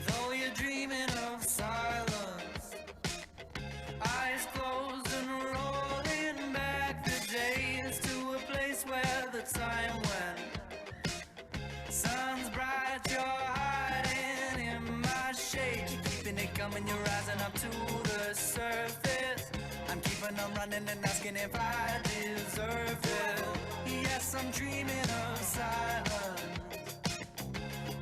Though you're dreaming of silence, eyes closed and rolling back the days to a place where the time went. Sun's bright, you're hiding in my shade. You're keeping it coming, you're rising up to the surface. I'm keeping on running and asking if I deserve it. Yes, I'm dreaming of silence,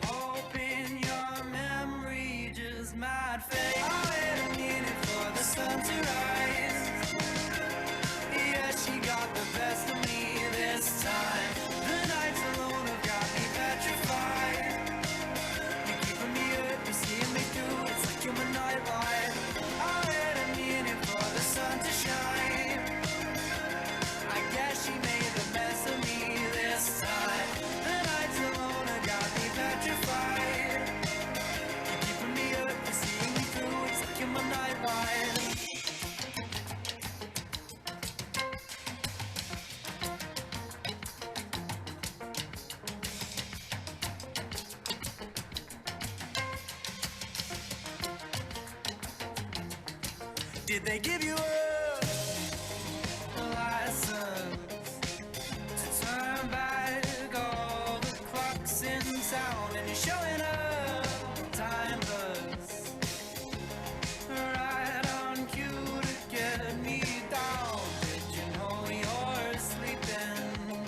hoping your memory just might fade. I wait a minute for the sun to rise. Yeah, she got the best of me this time. The nights alone have got me petrified. You're keeping me up, you're seeing me through. It's like you're my nightlight. I wait a minute for the sun to shine. I guess she made the best of me this time. The nights alone have got me petrified. You're keeping me up, you're seeing me through. It's like you're my nightlight. Did they give you a license to turn back all the clocks in town, and you're showing up timeless, right on cue to get me down? Did you know you're sleeping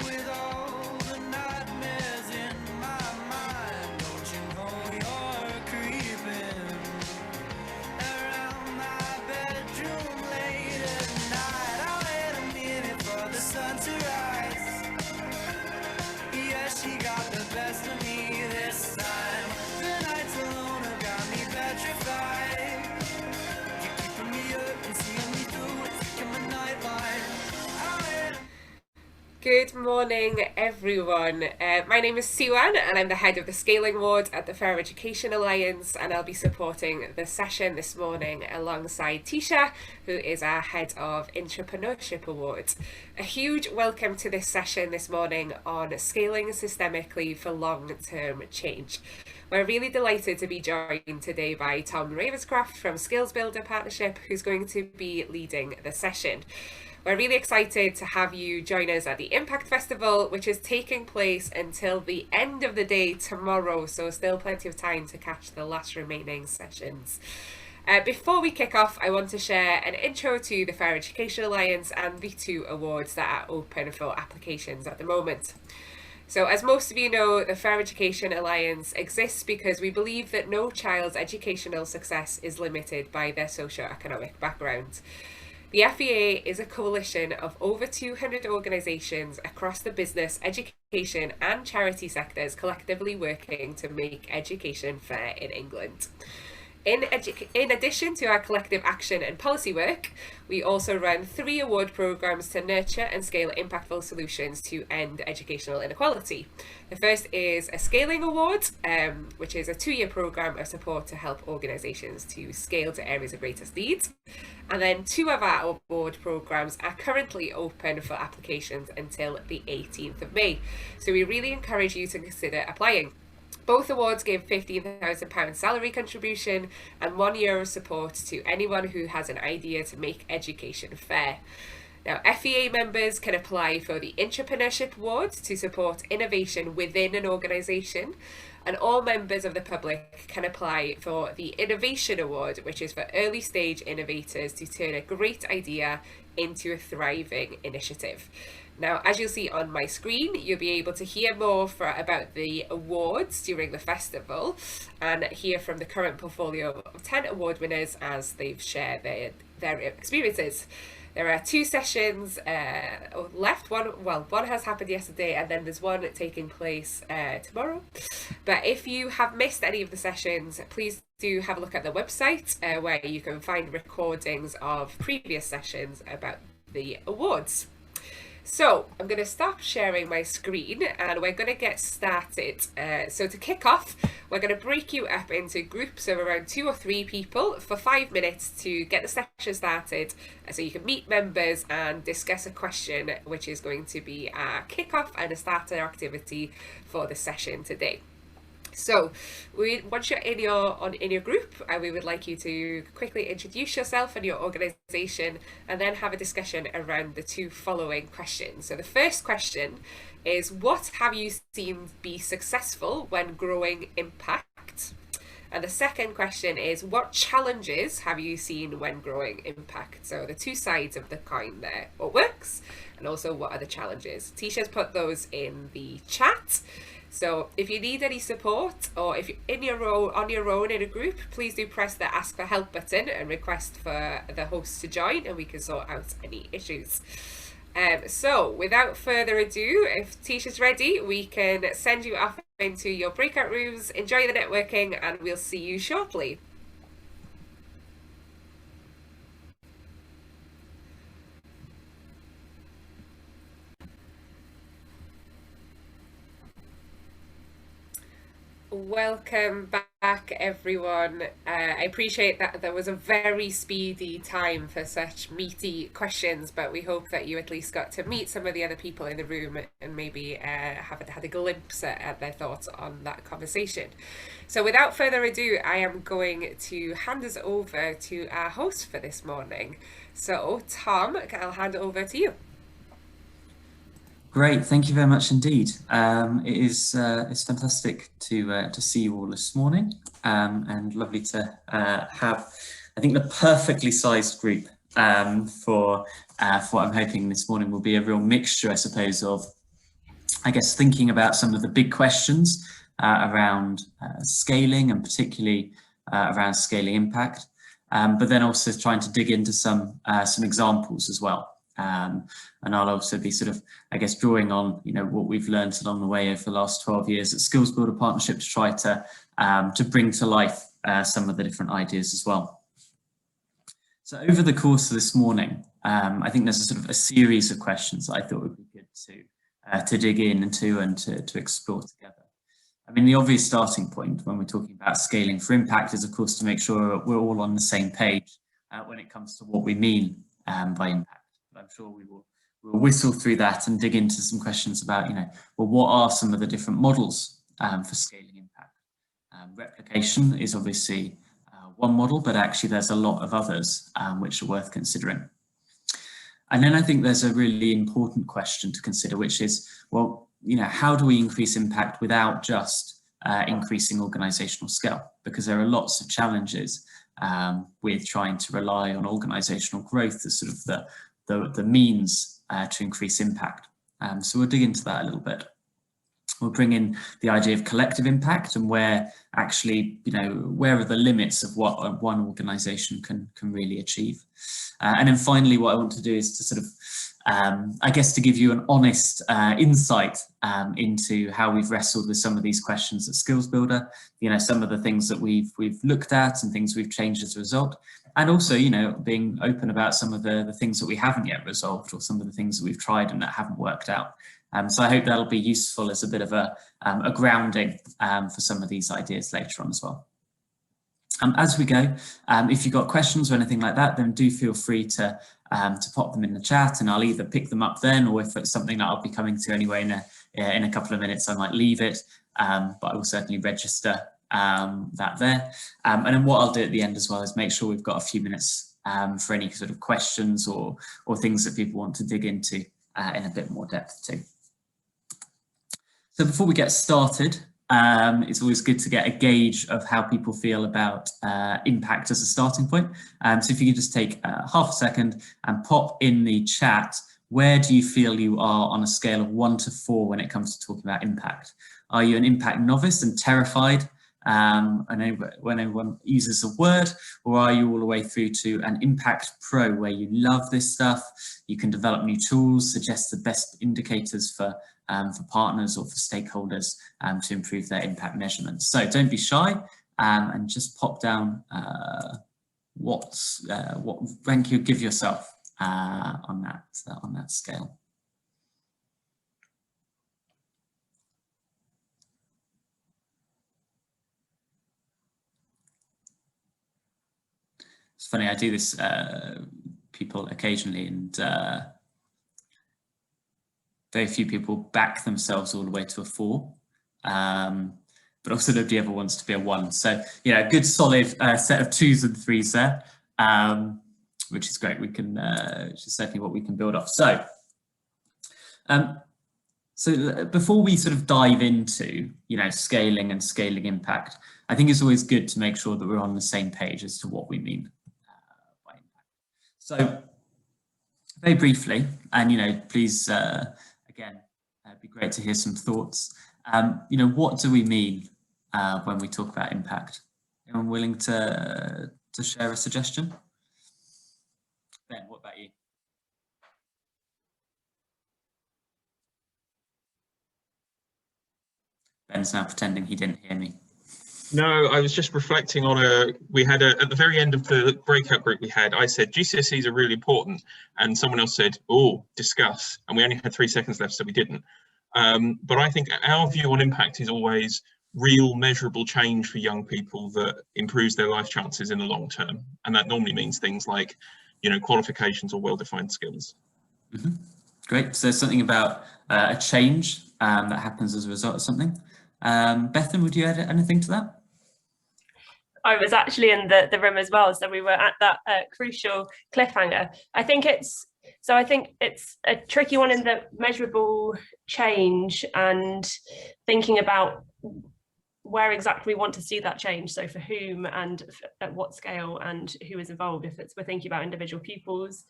with all the nightmares in my mind? Don't you know you're creeping around my bedroom late at night? I wait a minute for the sun to rise. Yeah, she got the best of me this time. The nights alone have got me petrified. You're keeping me up and seeing me through. It's like I'm a nightlight. I wait a Good morning, everyone. My name is Siwan, and I'm the head of the Scaling Ward at the Fair Education Alliance, and I'll be supporting the session this morning alongside Tisha, who is our head of Entrepreneurship Award. A huge welcome to this session this morning on scaling systemically for long-term change. We're really delighted to be joined today by Tom Ravenscroft from Skills Builder Partnership, who's going to be leading the session. We're really excited to have you join us at the Impact Festival, which is taking place until the end of the day tomorrow, so still plenty of time to catch the last remaining sessions. Before we kick off, I want to share an intro to the Fair Education Alliance and the two awards that are open for applications at the moment. So as most of you know, the Fair Education Alliance exists because we believe that no child's educational success is limited by their socioeconomic background. The FEA is a coalition of over 200 organisations across the business, education and charity sectors collectively working to make education fair in England. In addition to our collective action and policy work, we also run 3 award programmes to nurture and scale impactful solutions to end educational inequality. The first is a Scaling Award, which is a 2-year programme of support to help organisations to scale to areas of greatest need. And then 2 of our award programmes are currently open for applications until the 18th of May. So we really encourage you to consider applying. Both awards give £15,000 salary contribution and €1 support to anyone who has an idea to make education fair. Now, FEA members can apply for the Entrepreneurship Award to support innovation within an organisation, and all members of the public can apply for the Innovation Award, which is for early stage innovators to turn a great idea into a thriving initiative. Now, as you'll see on my screen, you'll be able to hear more about the awards during the festival and hear from the current portfolio of 10 award winners as they've shared their experiences. There are 2 sessions left. One has happened yesterday, and then there's one taking place tomorrow. But if you have missed any of the sessions, please do have a look at the website where you can find recordings of previous sessions about the awards. So I'm going to stop sharing my screen and we're going to get started. So to kick off, we're going to break you up into groups of around 2 or 3 people for 5 minutes to get the session started, so you can meet members and discuss a question, which is going to be a kick-off and a starter activity for the session today. So, once you're in your group, we would like you to quickly introduce yourself and your organisation, and then have a discussion around the 2 following questions. So, the first question is, what have you seen be successful when growing impact? And the second question is, what challenges have you seen when growing impact? So the 2 sides of the coin there. What works, and also what are the challenges? Tisha's put those in the chat. So if you need any support, or if you're on your own in a group, please do press the Ask for Help button and request for the host to join, and we can sort out any issues. So without further ado, if Tisha's ready, we can send you off into your breakout rooms. Enjoy the networking, and we'll see you shortly. Welcome back, everyone. I appreciate that there was a very speedy time for such meaty questions, but we hope that you at least got to meet some of the other people in the room and maybe have had a glimpse at their thoughts on that conversation. So without further ado, I am going to hand us over to our host for this morning. So Tom, I'll hand it over to you. Great, thank you very much indeed. It's fantastic to see you all this morning, and lovely to have, I think, the perfectly sized group for what I'm hoping this morning will be a real mixture, I suppose, of, I guess, thinking about some of the big questions around scaling, and particularly around scaling impact, but then also trying to dig into some examples as well. And I'll also be sort of, I guess, drawing on, what we've learned along the way over the last 12 years at Skills Builder Partnership to try to bring to life some of the different ideas as well. So over the course of this morning, I think there's a sort of a series of questions that I thought would be good to dig into and to explore together. I mean, the obvious starting point when we're talking about scaling for impact is, of course, to make sure we're all on the same page when it comes to what we mean by impact. I'm sure we'll whistle through that and dig into some questions about, well, what are some of the different models for scaling impact? Replication is obviously one model, but actually there's a lot of others which are worth considering. And then I think there's a really important question to consider, which is, well, how do we increase impact without just increasing organizational scale? Because there are lots of challenges with trying to rely on organizational growth as sort of the means to increase impact. So we'll dig into that a little bit. We'll bring in the idea of collective impact and where actually, where are the limits of what one organization can really achieve. And then finally, what I want to do is to sort of, I guess, to give you an honest insight into how we've wrestled with some of these questions at Skills Builder, some of the things that we've looked at and things we've changed as a result. And also, being open about some of the things that we haven't yet resolved, or some of the things that we've tried and that haven't worked out. So I hope that'll be useful as a bit of a grounding for some of these ideas later on as well. As we go, if you've got questions or anything like that, then do feel free to pop them in the chat, and I'll either pick them up then, or if it's something that I'll be coming to anyway in a couple of minutes, I might leave it, but I will certainly register that there. And then what I'll do at the end as well is make sure we've got a few minutes for any sort of questions or things that people want to dig into in a bit more depth too. So before we get started, it's always good to get a gauge of how people feel about impact as a starting point. So if you could just take half a second and pop in the chat, where do you feel you are on a scale of 1 to 4 when it comes to talking about impact? Are you an impact novice and terrified when everyone uses a word, or are you all the way through to an impact pro where you love this stuff, you can develop new tools, suggest the best indicators for partners or for stakeholders to improve their impact measurements? So don't be shy and just pop down what rank you give yourself on that scale. It's funny, I do this people occasionally, and very few people back themselves all the way to a 4. But also nobody ever wants to be a 1. So, you know, a good solid set of 2s and 3s there, which is great. We can, which is certainly what we can build off. So, so before we sort of dive into, you know, scaling and scaling impact, I think it's always good to make sure that we're on the same page as to what we mean by impact. So very briefly, and, you know, please, again, it'd be great to hear some thoughts. You know, what do we mean when we talk about impact? Anyone willing to share a suggestion? Ben, what about you? Ben's now pretending he didn't hear me. No, I was just reflecting on at the very end of the breakout group we had, I said GCSEs are really important, and someone else said, oh, discuss, and we only had 3 seconds left, so we didn't. But I think our view on impact is always real measurable change for young people that improves their life chances in the long term, and that normally means things like, you know, qualifications or well-defined skills. Mm-hmm. Great. So something about a change that happens as a result of something. Bethan, would you add anything to that? I was actually in the room as well, so we were at that crucial cliffhanger. I think it's a tricky one in the measurable change and thinking about where exactly we want to see that change. So for whom and at what scale and who is involved. If we're thinking about individual pupils,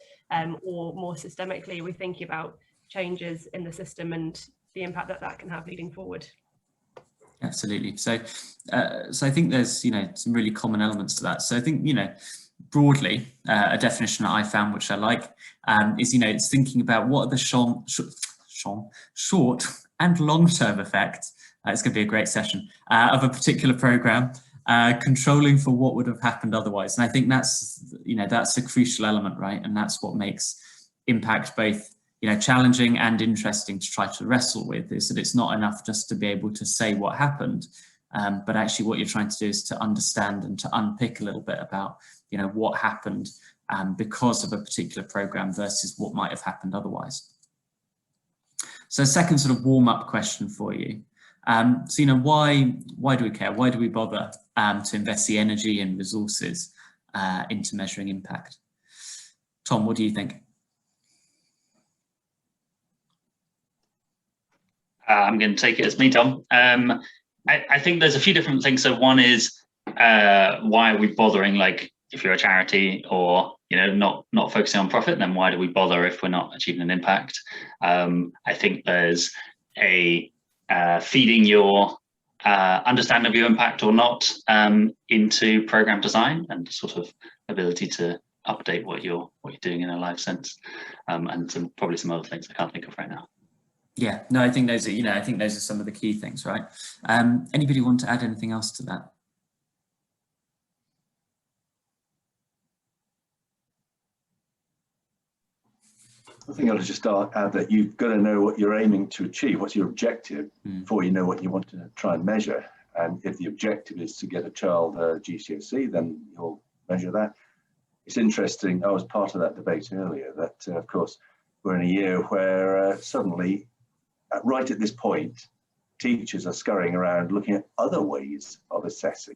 or more systemically, we're thinking about changes in the system and the impact that can have leading forward. Absolutely. So, so I think there's, you know, some really common elements to that. So I think, you know, broadly, a definition that I found, which I like, is, you know, it's thinking about what are the short and long-term effects. It's going to be a great session of a particular program, controlling for what would have happened otherwise. And I think that's, you know, that's a crucial element, right? And that's what makes impact both, you know, challenging and interesting to try to wrestle with, is that it's not enough just to be able to say what happened, but actually what you're trying to do is to understand and to unpick a little bit about, you know, what happened because of a particular program versus what might have happened otherwise. So second sort of warm-up question for you. So, you know, why do we care? Why do we bother to invest the energy and resources into measuring impact? Tom, what do you think? I'm going to take it as me, Tom. I think there's a few different things. So one is, why are we bothering? Like, if you're a charity or, you know, not focusing on profit, then why do we bother if we're not achieving an impact? I think there's a feeding your understanding of your impact or not into program design and sort of ability to update what you're doing in a live sense, and probably some other things I can't think of right now. Yeah, no, I think those are, you know, I think those are some of the key things, right? Anybody want to add anything else to that? I think I'll just add that you've got to know what you're aiming to achieve, what's your objective, before you know what you want to try and measure. And if the objective is to get a child a GCSE, then you'll measure that. It's interesting, I was part of that debate earlier, that of course, we're in a year where suddenly, right at this point, teachers are scurrying around looking at other ways of assessing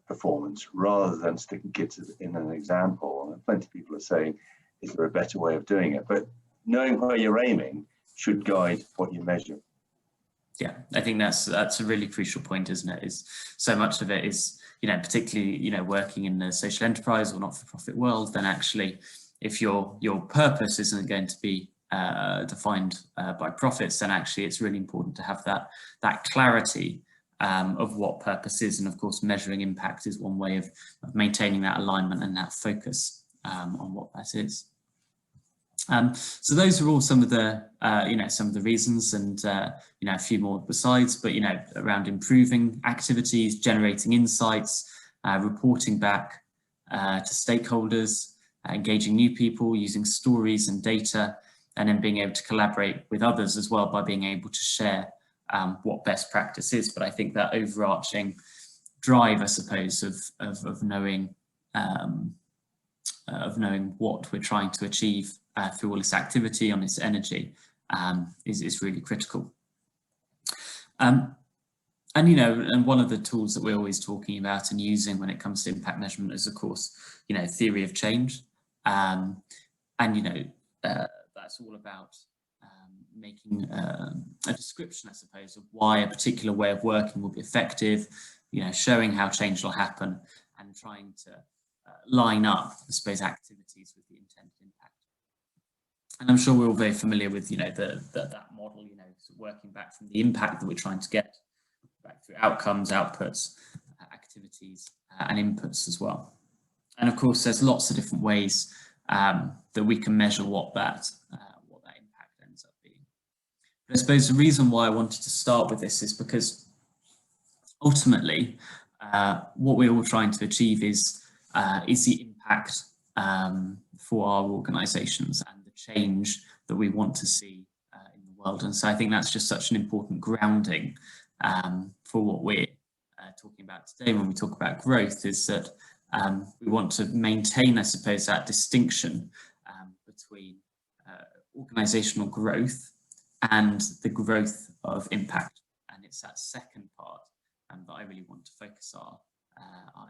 performance rather than sticking kids in an example. And plenty of people are saying, is there a better way of doing it? But knowing where you're aiming should guide what you measure. Yeah, I think that's a really crucial point, isn't it? Is so much of it is, you know, particularly, you know, working in the social enterprise or not-for-profit world, then actually, if your purpose isn't going to be defined by profits, then actually it's really important to have that clarity of what purpose is. And of course, measuring impact is one way of maintaining that alignment and that focus on what that is. So those are all some of the you know, some of the reasons, and you know, a few more besides, but you know, around improving activities, generating insights, reporting back to stakeholders, engaging new people, using stories and data, and then being able to collaborate with others as well by being able to share what best practice is. But I think that overarching drive, I suppose, of knowing of knowing what we're trying to achieve through all this activity on this energy is really critical. And, you know, and one of the tools that we're always talking about and using when it comes to impact measurement is, of course, you know, theory of change. And, you know, that's all about making a description, I suppose, of why a particular way of working will be effective, you know, showing how change will happen and trying to line up, I suppose, activities with the intended impact. And I'm sure we're all very familiar with, you know, that model, you know, sort of working back from the impact that we're trying to get, back through outcomes, outputs, activities, and inputs as well. And of course, there's lots of different ways that we can measure what that impact ends up being. But I suppose the reason why I wanted to start with this is because ultimately, what we're all trying to achieve is the impact for our organisations and the change that we want to see in the world. And so I think that's just such an important grounding for what we're talking about today when we talk about growth, is that we want to maintain, I suppose, that distinction between organisational growth and the growth of impact. And it's that second part that I really want to focus our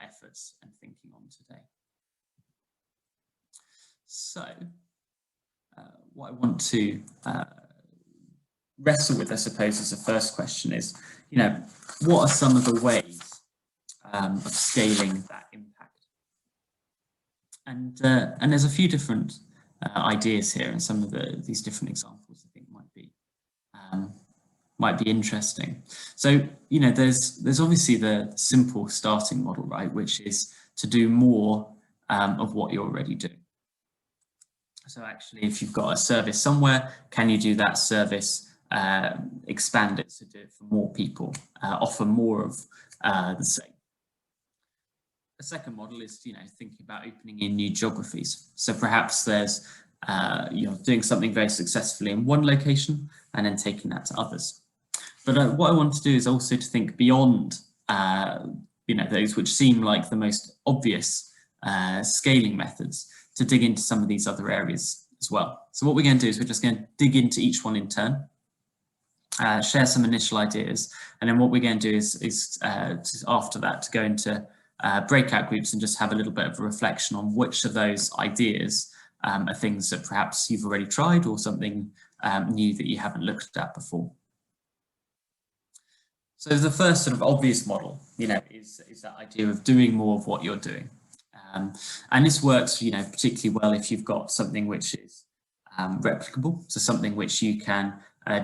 efforts and thinking on today. So what I want to wrestle with, I suppose, as a first question is, you know, what are some of the ways of scaling that impact? And there's a few different ideas here, and some of these different examples I think might be interesting. So, you know, there's obviously the simple starting model, right, which is to do more of what you're already doing. So actually, if you've got a service somewhere, can you do that service, expand it, so do it for more people, offer more of the same? The second model is, you know, thinking about opening in new geographies. So perhaps there's, you're doing something very successfully in one location and then taking that to others. But what I want to do is also to think beyond, you know, those which seem like the most obvious scaling methods, to dig into some of these other areas as well. So what we're going to do is we're just going to dig into each one in turn, share some initial ideas, and then what we're going to do is after that to go into breakout groups and just have a little bit of a reflection on which of those ideas are things that perhaps you've already tried or something new that you haven't looked at before. So the first sort of obvious model, you know, is that idea of doing more of what you're doing. And this works, you know, particularly well if you've got something which is replicable, so something which you can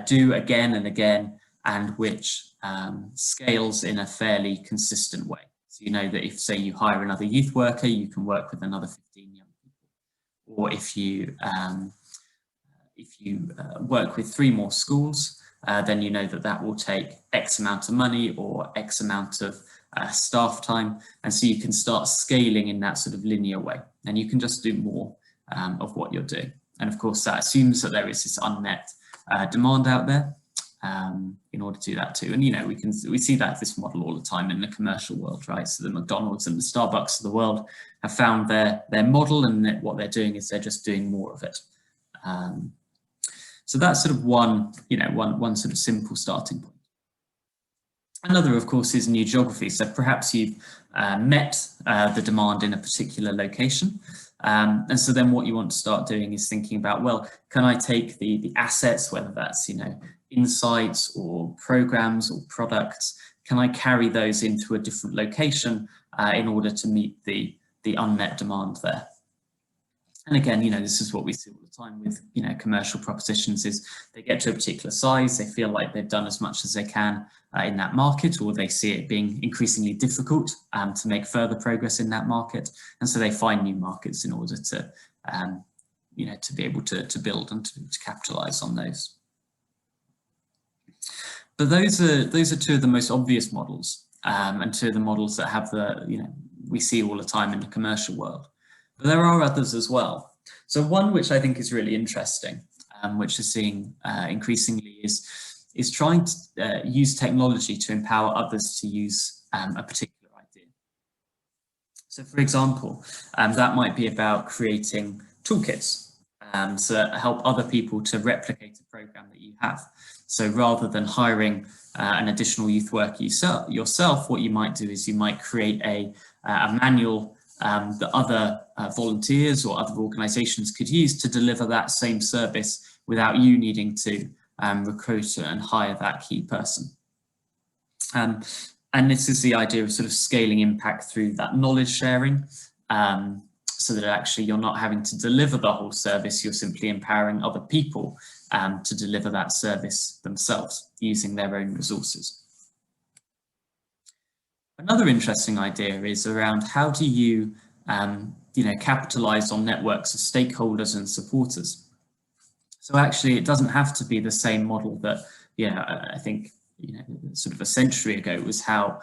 do again and again, and which scales in a fairly consistent way. So you know that if, say, you hire another youth worker, you can work with another 15 young people. Or if you work with 3 more schools, then you know that that will take X amount of money or X amount of staff time, and so you can start scaling in that sort of linear way, and you can just do more of what you're doing. And of course that assumes that there is this unmet demand out there in order to do that too. And you know, we see this model all the time in the commercial world, right? So the McDonald's and the Starbucks of the world have found their model, and what they're doing is they're just doing more of it. So that's sort of one sort of simple starting point. Another, of course, is new geography. So perhaps you've met the demand in a particular location. And so then what you want to start doing is thinking about, well, can I take the assets, whether that's, you know, insights or programs or products, can I carry those into a different location in order to meet the unmet demand there? And again, you know, this is what we see all the time with, you know, commercial propositions, is they get to a particular size, they feel like they've done as much as they can in that market, or they see it being increasingly difficult to make further progress in that market. And so they find new markets in order to, you know, to be able to build and to capitalize on those. But those are 2 of the most obvious models, and 2 of the models that have you know, we see all the time in the commercial world. But there are others as well. So one which I think is really interesting, which is seeing increasingly, is trying to use technology to empower others to use a particular idea. So for example, that might be about creating toolkits to help other people to replicate a program that you have. So rather than hiring an additional youth worker yourself, what you might do is you might create a manual that other volunteers or other organisations could use to deliver that same service without you needing to recruit and hire that key person. And this is the idea of sort of scaling impact through that knowledge sharing, so that actually you're not having to deliver the whole service, you're simply empowering other people to deliver that service themselves using their own resources. Another interesting idea is around how do you, capitalize on networks of stakeholders and supporters. So actually, it doesn't have to be the same model that, I think, sort of a century ago was how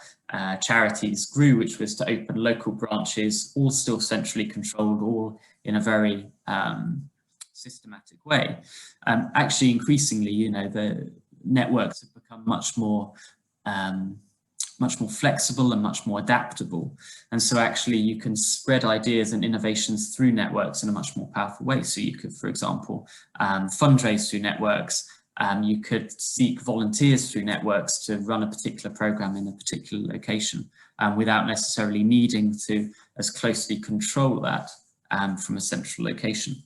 charities grew, which was to open local branches, all still centrally controlled, all in a very systematic way. Actually, increasingly, the networks have become much more flexible and much more adaptable. And so actually you can spread ideas and innovations through networks in a much more powerful way. So you could, for example, fundraise through networks. You could seek volunteers through networks to run a particular program in a particular location without necessarily needing to as closely control that from a central location.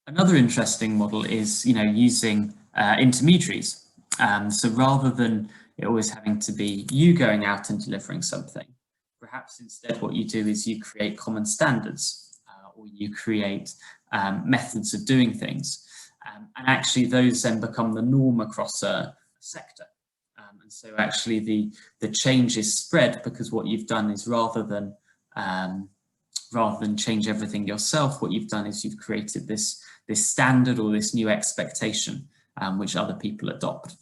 Another interesting model is, using intermediaries. So rather than it always having to be you going out and delivering something, perhaps instead what you do is you create common standards or you create methods of doing things. And actually those then become the norm across a sector. And so actually the change is spread because what you've done is rather than change everything yourself, what you've done is you've created this standard or this new expectation which other people adopt.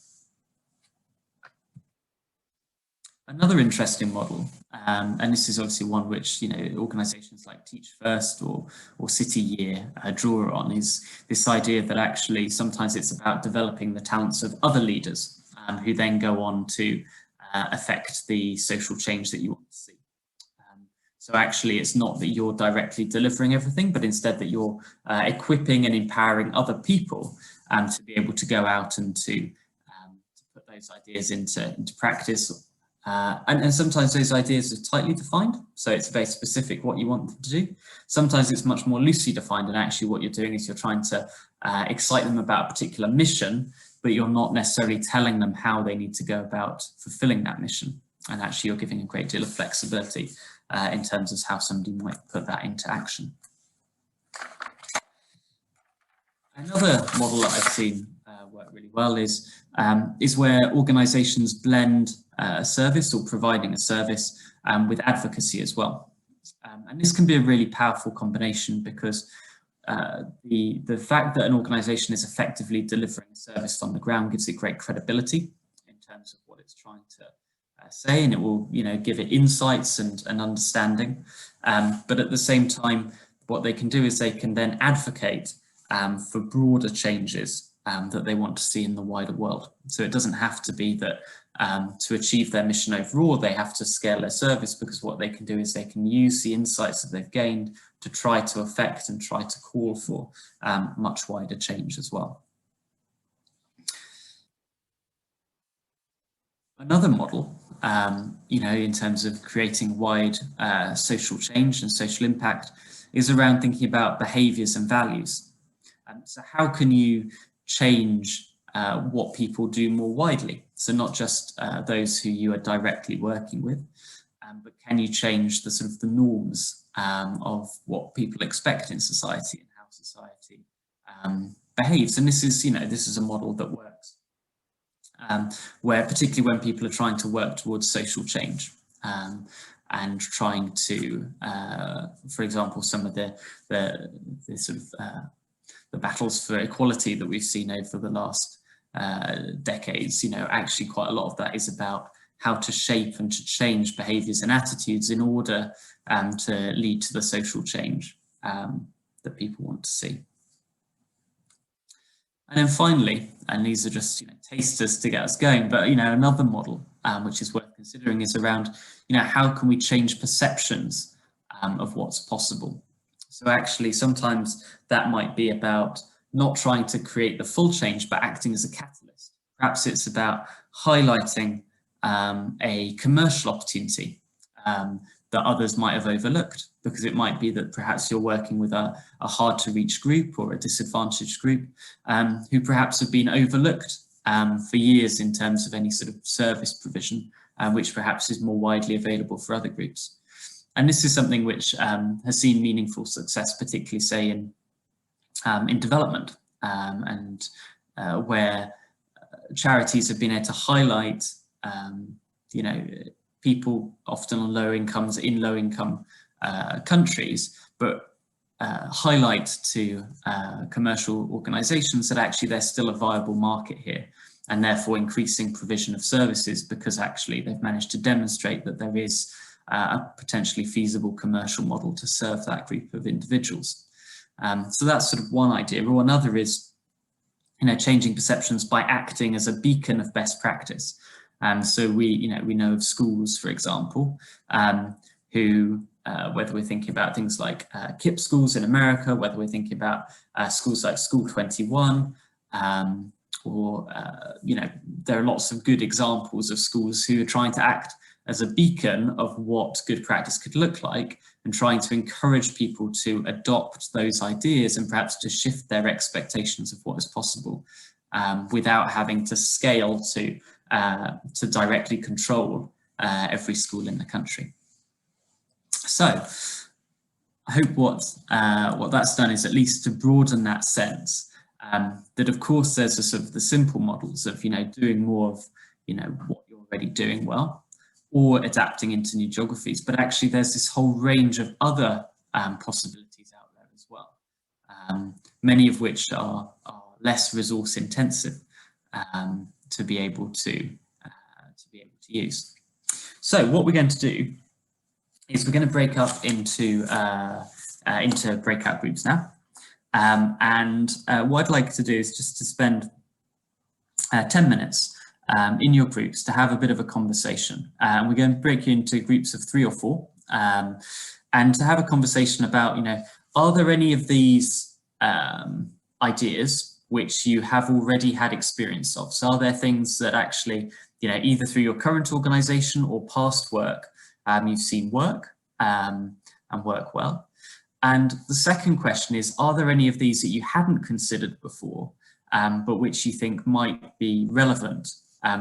Another interesting model, and this is obviously one which organisations like Teach First or City Year draw on, is this idea that actually sometimes it's about developing the talents of other leaders who then go on to affect the social change that you want to see. So actually it's not that you're directly delivering everything, but instead that you're equipping and empowering other people to be able to go out and to put those ideas into practice. And sometimes those ideas are tightly defined, so it's very specific what you want them to do. Sometimes it's much more loosely defined, and actually what you're doing is you're trying to excite them about a particular mission, but you're not necessarily telling them how they need to go about fulfilling that mission. And actually you're giving a great deal of flexibility in terms of how somebody might put that into action. Another model that I've seen work really well is where organisations blend a service or providing a service with advocacy as well. And this can be a really powerful combination because the fact that an organisation is effectively delivering a service on the ground gives it great credibility in terms of what it's trying to say, and it will give it insights and understanding. But at the same time, what they can do is they can then advocate for broader changes that they want to see in the wider world. So it doesn't have to be that to achieve their mission overall, they have to scale their service, because what they can do is they can use the insights that they've gained to try to affect and try to call for much wider change as well. Another model, in terms of creating wide social change and social impact, is around thinking about behaviours and values. So how can you change what people do more widely? So not just those who you are directly working with, but can you change the sort of the norms of what people expect in society and how society behaves? And this is a model that works, where particularly when people are trying to work towards social change and trying to, for example, some of the sort of the battles for equality that we've seen over the last decades, actually quite a lot of that is about how to shape and to change behaviours and attitudes in order to lead to the social change that people want to see. And then finally, and these are just tasters to get us going, but another model which is worth considering is around how can we change perceptions of what's possible. So actually sometimes that might be about not trying to create the full change but acting as a catalyst. Perhaps it's about highlighting a commercial opportunity that others might have overlooked, because it might be that perhaps you're working with a hard to reach group or a disadvantaged group who perhaps have been overlooked for years in terms of any sort of service provision, which perhaps is more widely available for other groups. And this is something which has seen meaningful success, particularly say in development and where charities have been able to highlight people often on low incomes in low income countries, but highlight to commercial organisations that actually there's still a viable market here, and therefore increasing provision of services because actually they've managed to demonstrate that there is a potentially feasible commercial model to serve that group of individuals. So that's sort of one idea. Or another is changing perceptions by acting as a beacon of best practice. So we know of schools, for example, who, whether we're thinking about things like KIPP schools in America, whether we're thinking about schools like School 21, or there are lots of good examples of schools who are trying to act as a beacon of what good practice could look like, and trying to encourage people to adopt those ideas and perhaps to shift their expectations of what is possible without having to scale to directly control every school in the country. So I hope what that's done is at least to broaden that sense that of course there's a sort of the simple models of doing more of what you're already doing well, or adapting into new geographies, but actually there's this whole range of other possibilities out there as well, many of which are less resource intensive to be able to use. So what we're going to do is we're going to break up into breakout groups now, and what I'd like to do is just to spend 10 minutes in your groups to have a bit of a conversation. We're going to break you into groups of 3 or 4 and to have a conversation about, are there any of these ideas which you have already had experience of? So are there things that actually, either through your current organisation or past work, you've seen work and work well? And the second question is, are there any of these that you hadn't considered before, but which you think might be relevant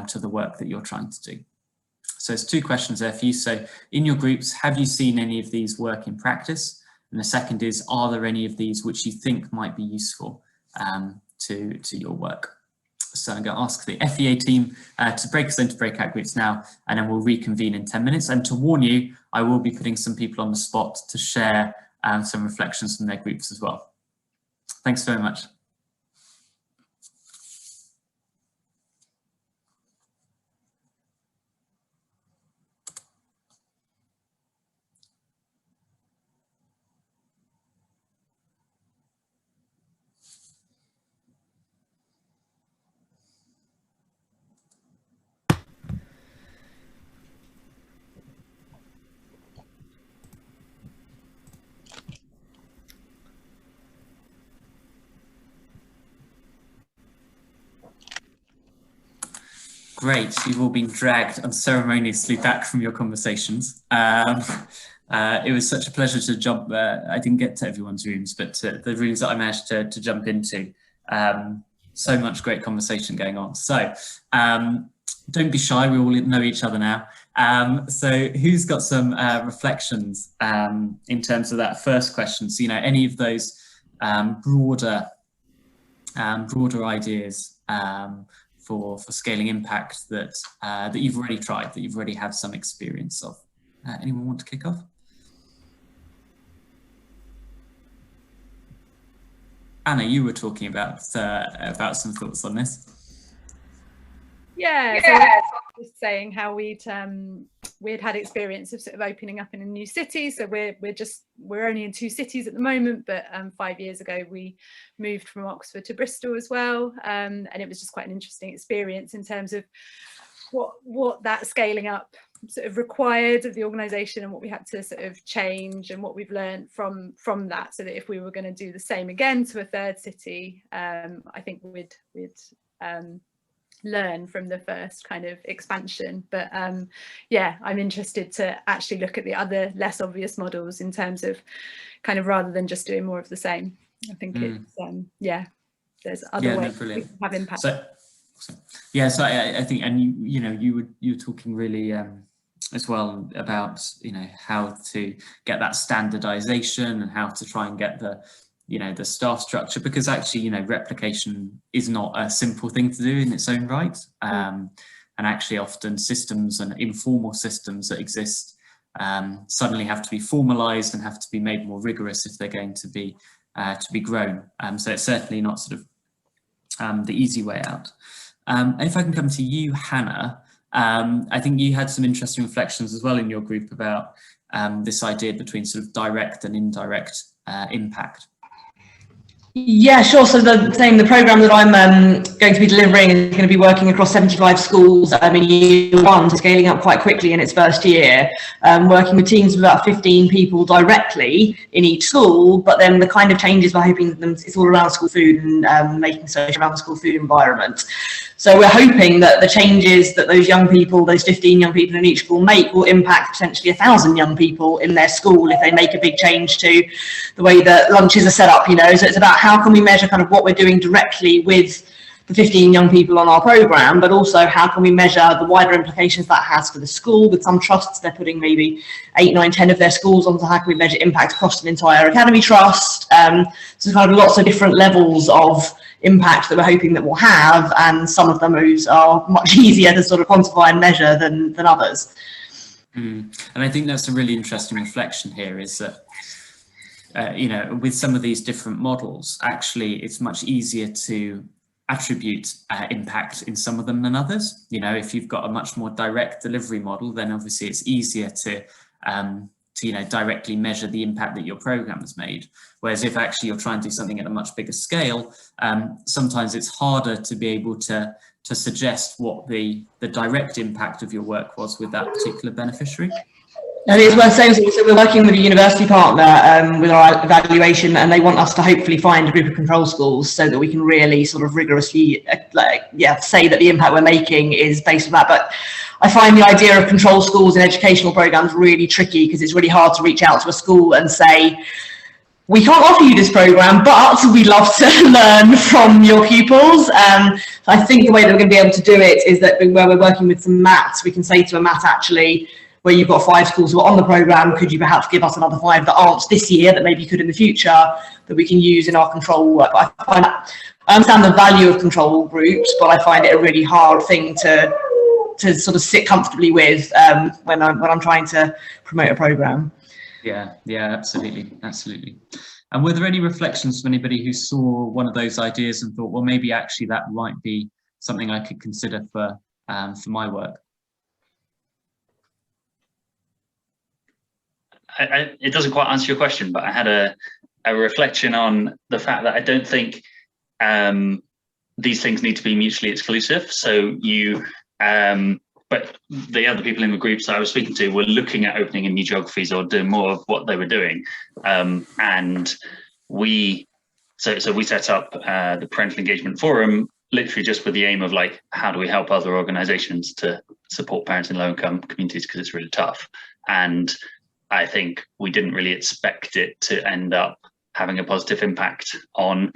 to the work that you're trying to do? So there's 2 questions there for you. So in your groups, have you seen any of these work in practice? And the second is, are there any of these which you think might be useful to your work? So I'm going to ask the FEA team to break us into breakout groups now, and then we'll reconvene in 10 minutes. And to warn you, I will be putting some people on the spot to share some reflections from their groups as well. Thanks very much. Great, you've all been dragged unceremoniously back from your conversations. It was such a pleasure to jump, I didn't get to everyone's rooms, but the rooms that I managed to jump into. So much great conversation going on. So don't be shy, we all know each other now. So who's got some reflections in terms of that first question? So, any of those broader ideas for scaling impact that you've already tried, that you've already had some experience of. Anyone want to kick off? Anna, you were talking about some thoughts on this. Yeah. So just saying how we'd we'd had experience of sort of opening up in a new city. So we're only in 2 cities at the moment, but 5 years ago we moved from Oxford to Bristol as well, and it was just quite an interesting experience in terms of what that scaling up sort of required of the organisation, and what we had to sort of change, and what we've learned from that, so that if we were going to do the same again to a 3rd city, I think we'd learn from the first kind of expansion. But yeah, I'm interested to actually look at the other less obvious models in terms of kind of, rather than just doing more of the same. I think it's yeah, there's other ways we can have impact. Yeah, so I think, and you were talking really as well about how to get that standardization and how to try and get the the staff structure, because actually replication is not a simple thing to do in its own right, and actually often systems and informal systems that exist suddenly have to be formalized and have to be made more rigorous if they're going to be grown. So it's certainly not sort of the easy way out. If I can come to you, Hannah, I think you had some interesting reflections as well in your group about this idea between sort of direct and indirect impact. Yeah, sure. So the program that I'm going to be delivering is going to be working across 75 schools in year 1, so scaling up quite quickly in its first year, working with teams of about 15 people directly in each school. But then the kind of changes we're hoping it's all around school food and making social around the school food environment. So we're hoping that the changes that those young people, those 15 young people in each school make, will impact potentially 1,000 young people in their school if they make a big change to the way that lunches are set up, So it's about how can we measure kind of what we're doing directly with the 15 young people on our programme, but also how can we measure the wider implications that has for the school. With some trusts, they're putting maybe 8, 9, 10 of their schools on, so how can we measure impact across an entire academy trust. So kind of lots of different levels of impact that we're hoping that we'll have, and some of those are much easier to sort of quantify and measure than others. And I think that's a really interesting reflection here, is that with some of these different models, actually it's much easier to attribute impact in some of them than others. If you've got a much more direct delivery model, then obviously it's easier to directly measure the impact that your program has made. Whereas if actually you're trying to do something at a much bigger scale, sometimes it's harder to be able to suggest what the direct impact of your work was with that particular beneficiary. And it's worth saying, so we're working with a university partner with our evaluation, and they want us to hopefully find a group of control schools so that we can really sort of rigorously say that the impact we're making is based on that. But I find the idea of control schools in educational programs really tricky, because it's really hard to reach out to a school and say, we can't offer you this program, but we'd love to learn from your pupils. I think the way that we're going to be able to do it is that where we're working with some MATs, we can say to a MAT, actually, where you've got 5 schools who are on the programme, could you perhaps give us another 5 that aren't this year, that maybe you could in the future, that we can use in our control work. I understand the value of control groups, but I find it a really hard thing to sort of sit comfortably with when I'm trying to promote a programme. Yeah, absolutely. And were there any reflections from anybody who saw one of those ideas and thought, well, maybe actually that might be something I could consider for my work? It doesn't quite answer your question, but I had a reflection on the fact that I don't think these things need to be mutually exclusive. So but the other people in the groups that I was speaking to were looking at opening in new geographies or doing more of what they were doing. And we set up the Parental Engagement Forum, literally just with the aim of how do we help other organizations to support parents in low-income communities, because it's really tough. And I think we didn't really expect it to end up having a positive impact on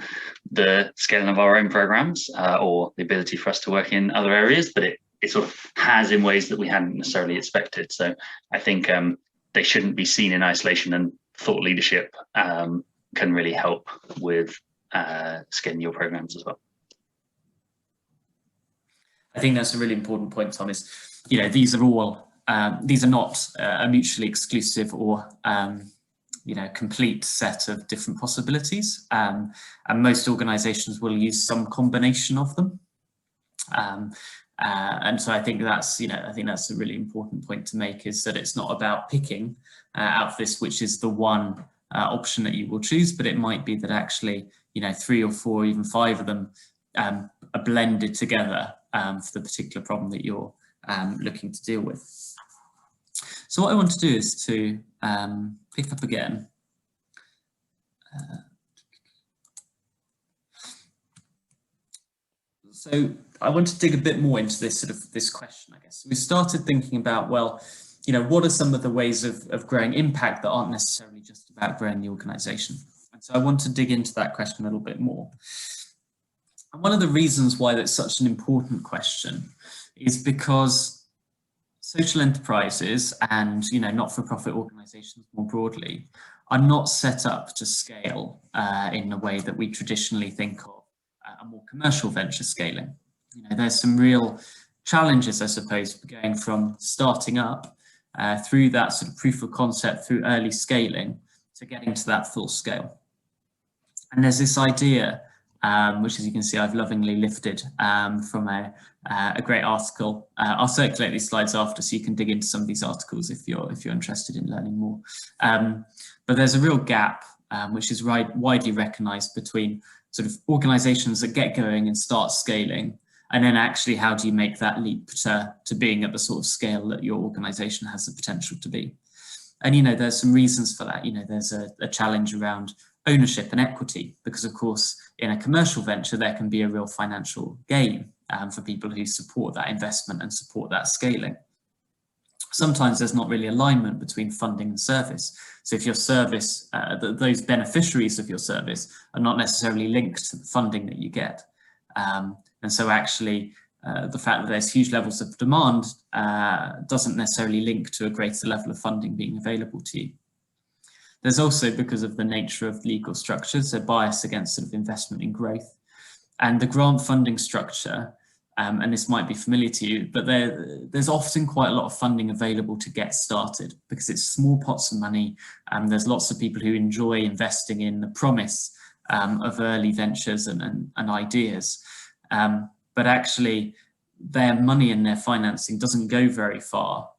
the scaling of our own programs or the ability for us to work in other areas, but it sort of has in ways that we hadn't necessarily expected. So I think they shouldn't be seen in isolation, and thought leadership can really help with scaling your programs as well. I think that's a really important point, Tom, is, these are all, these are not a mutually exclusive or, complete set of different possibilities. And most organizations will use some combination of them. And so I think that's, I think that's a really important point to make, is that it's not about picking out of this which is the one option that you will choose, but it might be that actually, 3 or 4, even 5 of them are blended together for the particular problem that you're looking to deal with. So what I want to do is to pick up again. So I want to dig a bit more into this question, I guess. We started thinking about, well, what are some of the ways of growing impact that aren't necessarily just about growing the organisation? And so I want to dig into that question a little bit more. And one of the reasons why that's such an important question is because social enterprises and not-for-profit organisations more broadly are not set up to scale in the way that we traditionally think of a more commercial venture scaling. There's some real challenges, I suppose, for going from starting up through that sort of proof of concept, through early scaling, to getting to that full scale. And there's this idea, which, as you can see, I've lovingly lifted from a great article. I'll circulate these slides after, so you can dig into some of these articles if you're interested in learning more. But there's a real gap, which is widely recognised between sort of organisations that get going and start scaling, and then actually how do you make that leap to being at the sort of scale that your organisation has the potential to be. And there's some reasons for that. There's a challenge around ownership and equity, because of course in a commercial venture there can be a real financial gain for people who support that investment and support that scaling. Sometimes there's not really alignment between funding and service. So if your service, those beneficiaries of your service are not necessarily linked to the funding that you get. And so actually the fact that there's huge levels of demand doesn't necessarily link to a greater level of funding being available to you. There's also, because of the nature of legal structures, a bias against sort of investment in growth. And the grant funding structure, and this might be familiar to you, but there's often quite a lot of funding available to get started because it's small pots of money. There's lots of people who enjoy investing in the promise of early ventures and ideas. But actually their money and their financing doesn't go very far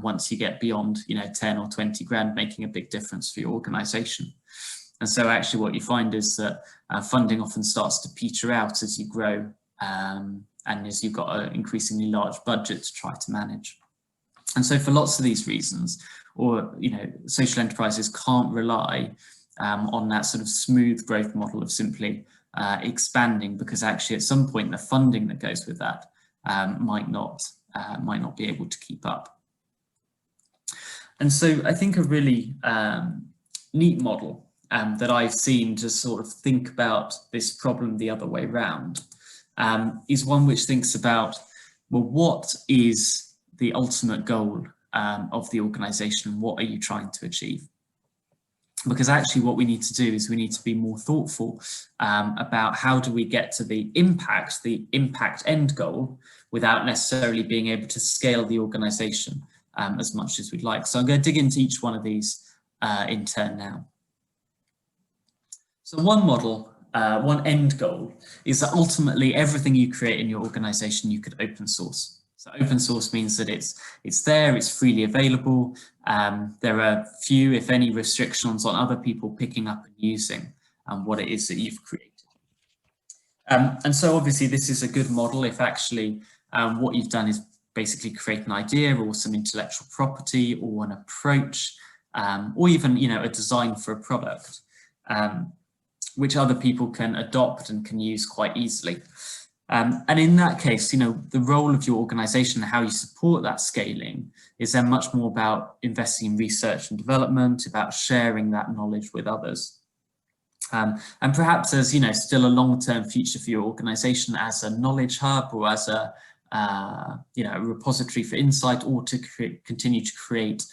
once you get beyond 10 or 20 grand, making a big difference for your organisation. And so actually what you find is that funding often starts to peter out as you grow, and as you've got an increasingly large budget to try to manage. And so for lots of these reasons, social enterprises can't rely on that sort of smooth growth model of simply expanding, because actually at some point the funding that goes with that might not be able to keep up. And so I think a really neat model that I've seen to sort of think about this problem the other way round is one which thinks about, well, what is the ultimate goal of the organisation? What are you trying to achieve? Because actually what we need to do is we need to be more thoughtful about how do we get to the impact end goal without necessarily being able to scale the organisation as much as we'd like. So I'm going to dig into each one of these in turn now. So one model, one end goal is that ultimately everything you create in your organisation you could open source. So open source means that it's there, it's freely available. There are few, if any, restrictions on other people picking up and using what it is that you've created. And so obviously this is a good model if actually what you've done is basically create an idea or some intellectual property or an approach, or even a design for a product, which other people can adopt and can use quite easily. And in that case, the role of your organisation and how you support that scaling is then much more about investing in research and development, about sharing that knowledge with others. And perhaps there's still a long-term future for your organisation as a knowledge hub or as a repository for insight, or to continue to create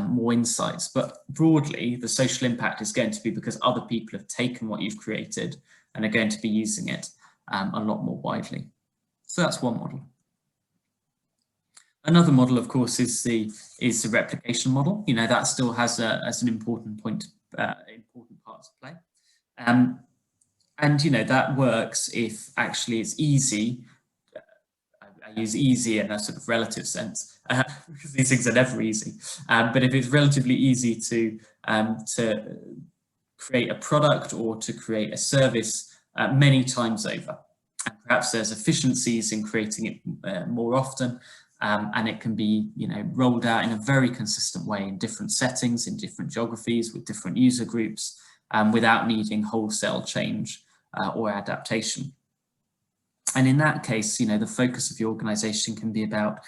more insights. But broadly, the social impact is going to be because other people have taken what you've created and are going to be using it a lot more widely. So that's one model. Another model, of course, is the replication model. That still has as an important part to play. And that works if actually it's easy I use easy in a sort of relative sense, because these things are never easy. But if it's relatively easy to create a product or to create a service many times over, and perhaps there's efficiencies in creating it more often, and it can be, rolled out in a very consistent way in different settings, in different geographies, with different user groups, without needing wholesale change or adaptation. And in that case, the focus of the organization can be about,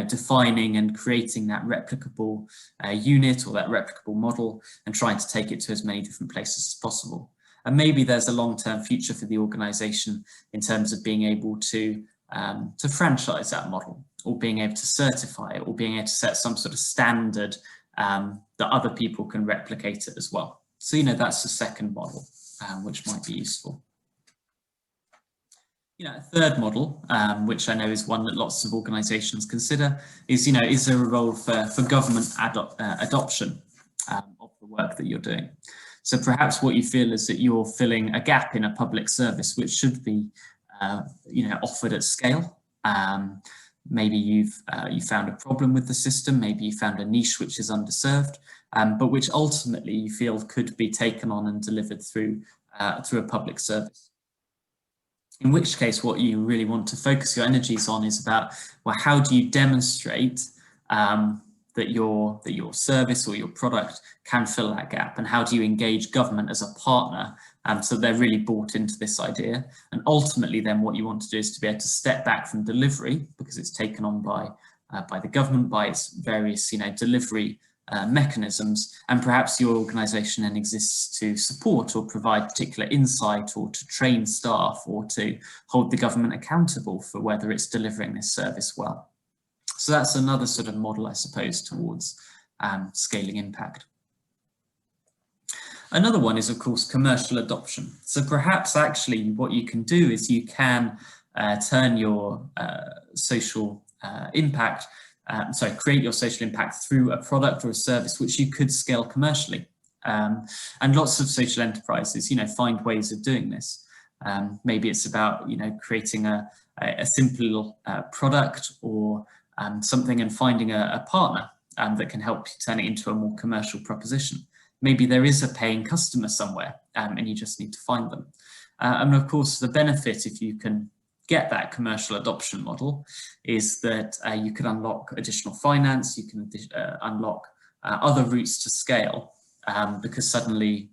defining and creating that replicable unit or that replicable model and trying to take it to as many different places as possible. And maybe there's a long-term future for the organization in terms of being able to franchise that model, or being able to certify it, or being able to set some sort of standard that other people can replicate it as well. So, that's the second model, which might be useful. A third model, which I know is one that lots of organisations consider, is, is there a role for government adoption of the work that you're doing? So perhaps what you feel is that you're filling a gap in a public service which should be, offered at scale. Maybe you found a problem with the system, maybe you found a niche which is underserved, but which ultimately you feel could be taken on and delivered through a public service. In which case, what you really want to focus your energies on is about, well, how do you demonstrate that your service or your product can fill that gap, and how do you engage government as a partner so they're really bought into this idea? And ultimately, then what you want to do is to be able to step back from delivery, because it's taken on by the government, by its various delivery mechanisms, and perhaps your organisation then exists to support or provide particular insight, or to train staff, or to hold the government accountable for whether it's delivering this service well. So that's another sort of model, I suppose, towards scaling impact. Another one is, of course, commercial adoption. So perhaps actually what you can do is you can turn your social impact, create your social impact through a product or a service which you could scale commercially. And lots of social enterprises, find ways of doing this. Maybe it's about, creating a simple product or something, and finding a partner that can help you turn it into a more commercial proposition. Maybe there is a paying customer somewhere, and you just need to find them. And of course, the benefit, if you can get that commercial adoption model, is that you can unlock additional finance, you can unlock other routes to scale, because suddenly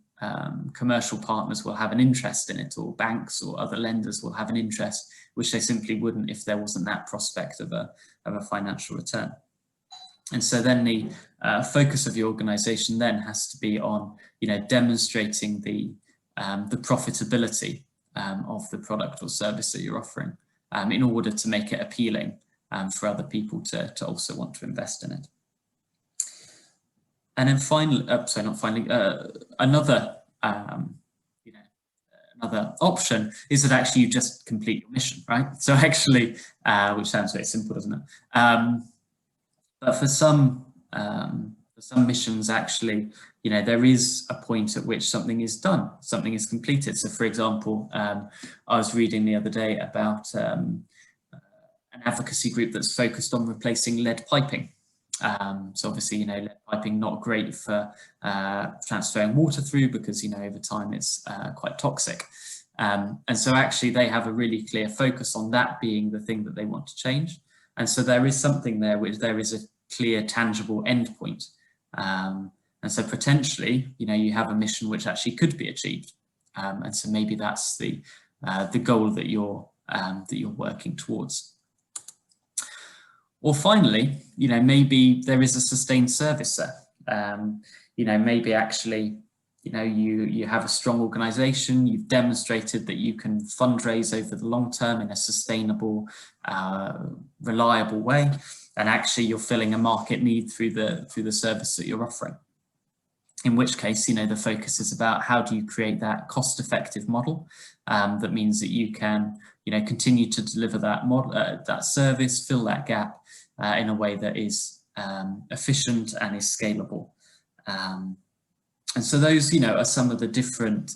commercial partners will have an interest in it, or banks or other lenders will have an interest, which they simply wouldn't if there wasn't that prospect of a financial return. And so then the focus of your organisation then has to be on, demonstrating the profitability of the product or service that you're offering, in order to make it appealing for other people to also want to invest in it. And then finally, another another option is that actually you just complete your mission, right? So actually, which sounds very simple, doesn't it? But for some missions, actually, there is a point at which something is done, something is completed. So, for example, I was reading the other day about an advocacy group that's focused on replacing lead piping. So obviously, lead piping not great for transferring water through, because over time it's quite toxic. And so actually they have a really clear focus on that being the thing that they want to change. And so there is something there which there is a clear, tangible endpoint. And so potentially, you have a mission which actually could be achieved. And so maybe that's the goal that you're working towards. Or finally, maybe there is a sustained service there. Maybe actually, you have a strong organisation, you've demonstrated that you can fundraise over the long term in a sustainable, reliable way, and actually you're filling a market need through the service that you're offering. In which case, the focus is about how do you create that cost-effective model that means that you can, continue to deliver that model, that service, fill that gap in a way that is efficient and is scalable. And so those, are some of the different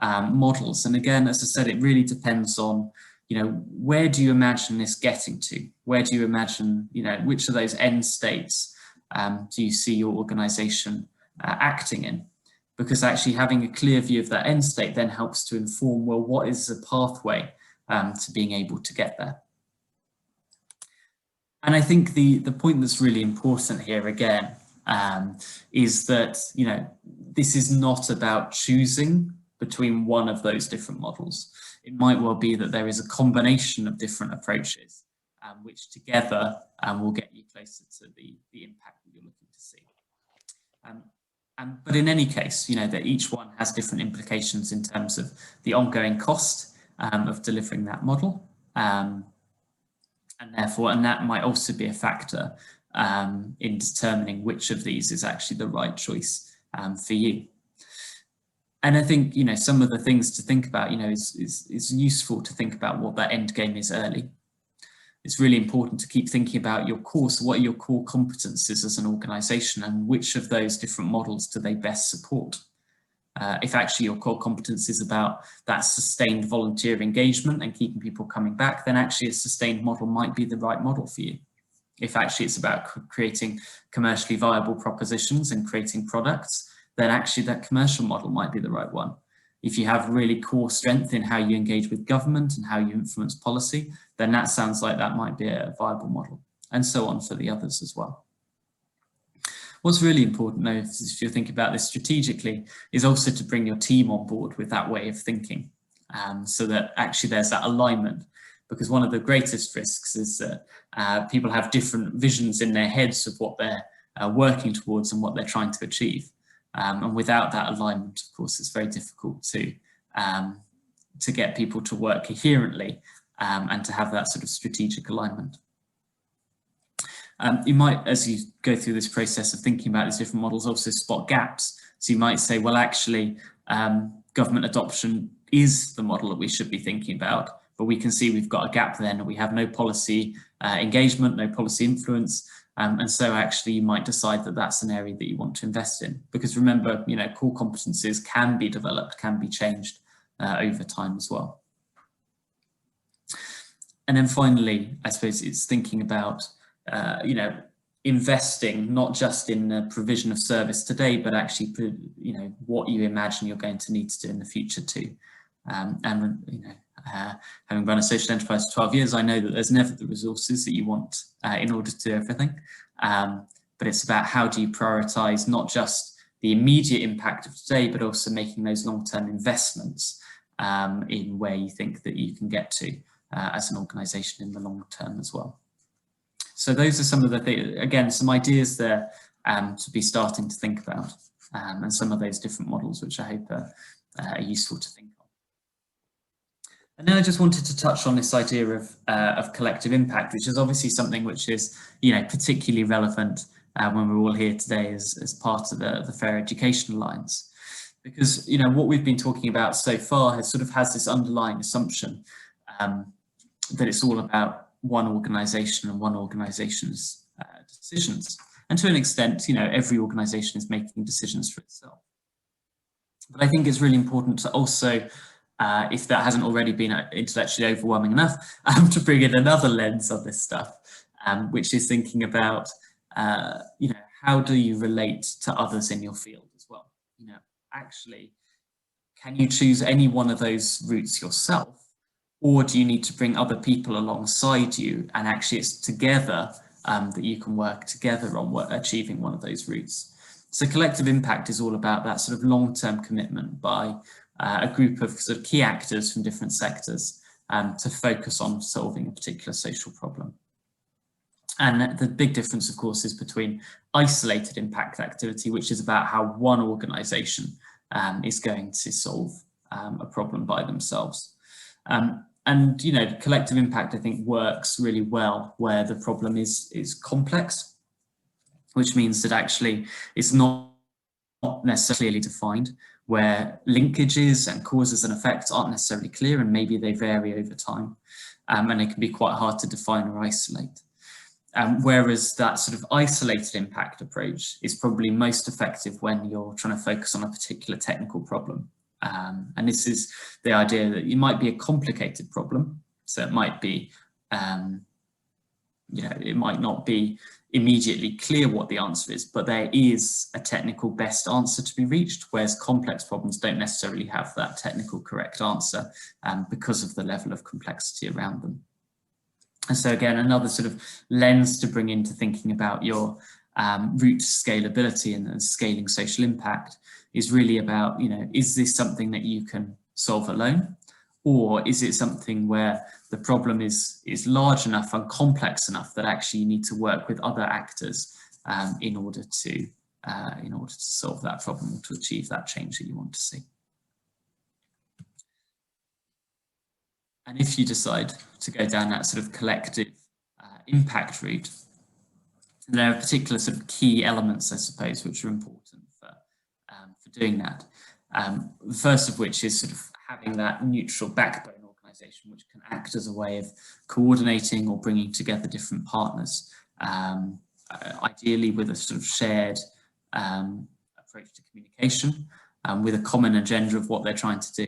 models. And again, as I said, it really depends on, where do you imagine this getting to? Where do you imagine, which of those end states do you see your organisation acting in? Because actually having a clear view of that end state then helps to inform, well, what is the pathway to being able to get there? And I think the point that's really important here again is that, this is not about choosing between one of those different models. It might well be that there is a combination of different approaches, which together will get you closer to the impact that you're looking to see. But in any case, that each one has different implications in terms of the ongoing cost of delivering that model. And that might also be a factor in determining which of these is actually the right choice for you. And I think, some of the things to think about, is useful to think about what that end game is early. It's really important to keep thinking about your core. So what are your core competencies as an organisation, and which of those different models do they best support? If actually your core competence is about that sustained volunteer engagement and keeping people coming back, then actually a sustained model might be the right model for you. If actually it's about creating commercially viable propositions and creating products, then actually that commercial model might be the right one. If you have really core strength in how you engage with government and how you influence policy, then that sounds like that might be a viable model, and so on for the others as well. What's really important though, if you're thinking about this strategically, is also to bring your team on board with that way of thinking, so that actually there's that alignment. Because one of the greatest risks is that people have different visions in their heads of what they're working towards and what they're trying to achieve. And without that alignment, of course, it's very difficult to get people to work coherently and to have that sort of strategic alignment. You might, as you go through this process of thinking about these different models, also spot gaps. So you might say, well, actually, government adoption is the model that we should be thinking about, but we can see we've got a gap there and we have no policy engagement, no policy influence. And so actually you might decide that that's an area that you want to invest in, because remember, core competencies can be developed, can be changed over time as well. And then finally, I suppose it's thinking about, investing not just in the provision of service today, but actually, what you imagine you're going to need to do in the future too. Having run a social enterprise for 12 years, I know that there's never the resources that you want in order to do everything. But it's about how do you prioritise not just the immediate impact of today, but also making those long-term investments in where you think that you can get to as an organisation in the long term as well. So those are some of the things, again, some ideas there to be starting to think about, and some of those different models which I hope are useful to think of. And then I just wanted to touch on this idea of collective impact, which is obviously something which is, particularly relevant when we're all here today as part of the Fair Education Alliance. Because, what we've been talking about so far has this underlying assumption that it's all about one organisation and one organisation's decisions. And to an extent, every organisation is making decisions for itself. But I think it's really important to also, if that hasn't already been intellectually overwhelming enough, to bring in another lens on this stuff, which is thinking about, how do you relate to others in your field as well? Actually, can you choose any one of those routes yourself, or do you need to bring other people alongside you, and actually it's together that you can work together on achieving one of those routes? So collective impact is all about that sort of long-term commitment by a group of sort of key actors from different sectors to focus on solving a particular social problem. And the big difference, of course, is between isolated impact activity, which is about how one organisation is going to solve a problem by themselves. And collective impact, I think, works really well where the problem is complex, which means that actually it's not necessarily clearly defined, where linkages and causes and effects aren't necessarily clear, and maybe they vary over time, and it can be quite hard to define or isolate. Whereas that sort of isolated impact approach is probably most effective when you're trying to focus on a particular technical problem. And this is the idea that it might be a complicated problem, So it might be, you know, it might not be immediately clear what the answer is, but there is a technical best answer to be reached, whereas complex problems don't necessarily have that technical correct answer because of the level of complexity around them. And so again, another sort of lens to bring into thinking about your route to scalability and scaling social impact is really about, you know, is this something that you can solve alone? Or is it something where the problem is large enough and complex enough that actually you need to work with other actors in order to solve that problem or to achieve that change that you want to see? And if you decide to go down that sort of collective impact route, there are particular sort of key elements, I suppose, which are important for doing that. The first of which is sort of having that neutral backbone organisation, which can act as a way of coordinating or bringing together different partners, ideally with a sort of shared approach to communication, with a common agenda of what they're trying to do,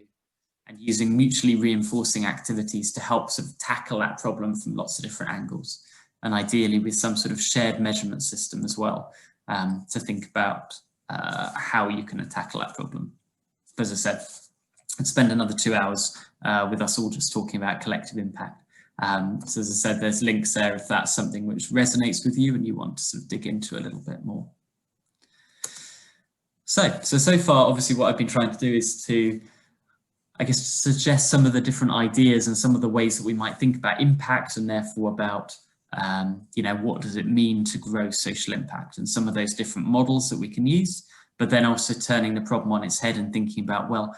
and using mutually reinforcing activities to help sort of tackle that problem from lots of different angles, and ideally with some sort of shared measurement system as well, to think about how you can tackle that problem. As I said, I'd spend another 2 hours with us all just talking about collective impact. So as I said, there's links there if that's something which resonates with you and you want to sort of dig into a little bit more. So far, obviously what I've been trying to do is to, I guess, suggest some of the different ideas and some of the ways that we might think about impact, and therefore about, you know, what does it mean to grow social impact, and some of those different models that we can use, but then also turning the problem on its head and thinking about, well,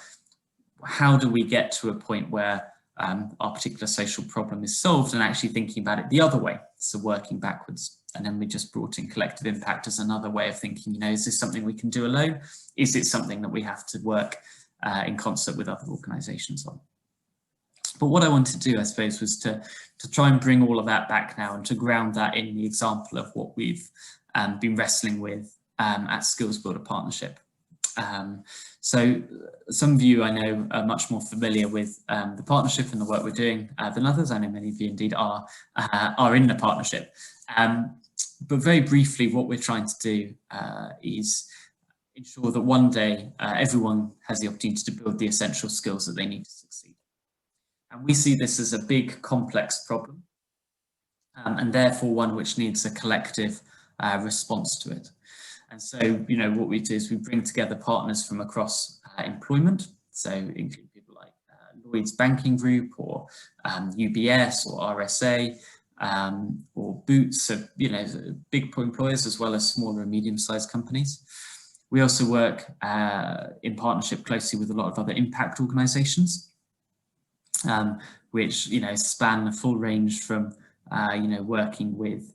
how do we get to a point where our particular social problem is solved, and actually thinking about it the other way, so working backwards. And then we just brought in collective impact as another way of thinking, you know, is this something we can do alone? Is it something that we have to work in concert with other organisations on? But what I wanted to do, I suppose, was to try and bring all of that back now and to ground that in the example of what we've been wrestling with at Skills Builder Partnership. So some of you I know are much more familiar with the partnership and the work we're doing than others. I know many of you indeed are in the partnership. But very briefly, what we're trying to do is ensure that one day everyone has the opportunity to build the essential skills that they need to succeed. And we see this as a big, complex problem, and therefore one which needs a collective response to it. And so, you know, what we do is we bring together partners from across employment, so include people like Lloyd's Banking Group, or UBS, or RSA, or Boots, so, you know, big employers as well as smaller and medium-sized companies. We also work in partnership closely with a lot of other impact organisations, which, you know, span the full range from, you know, working with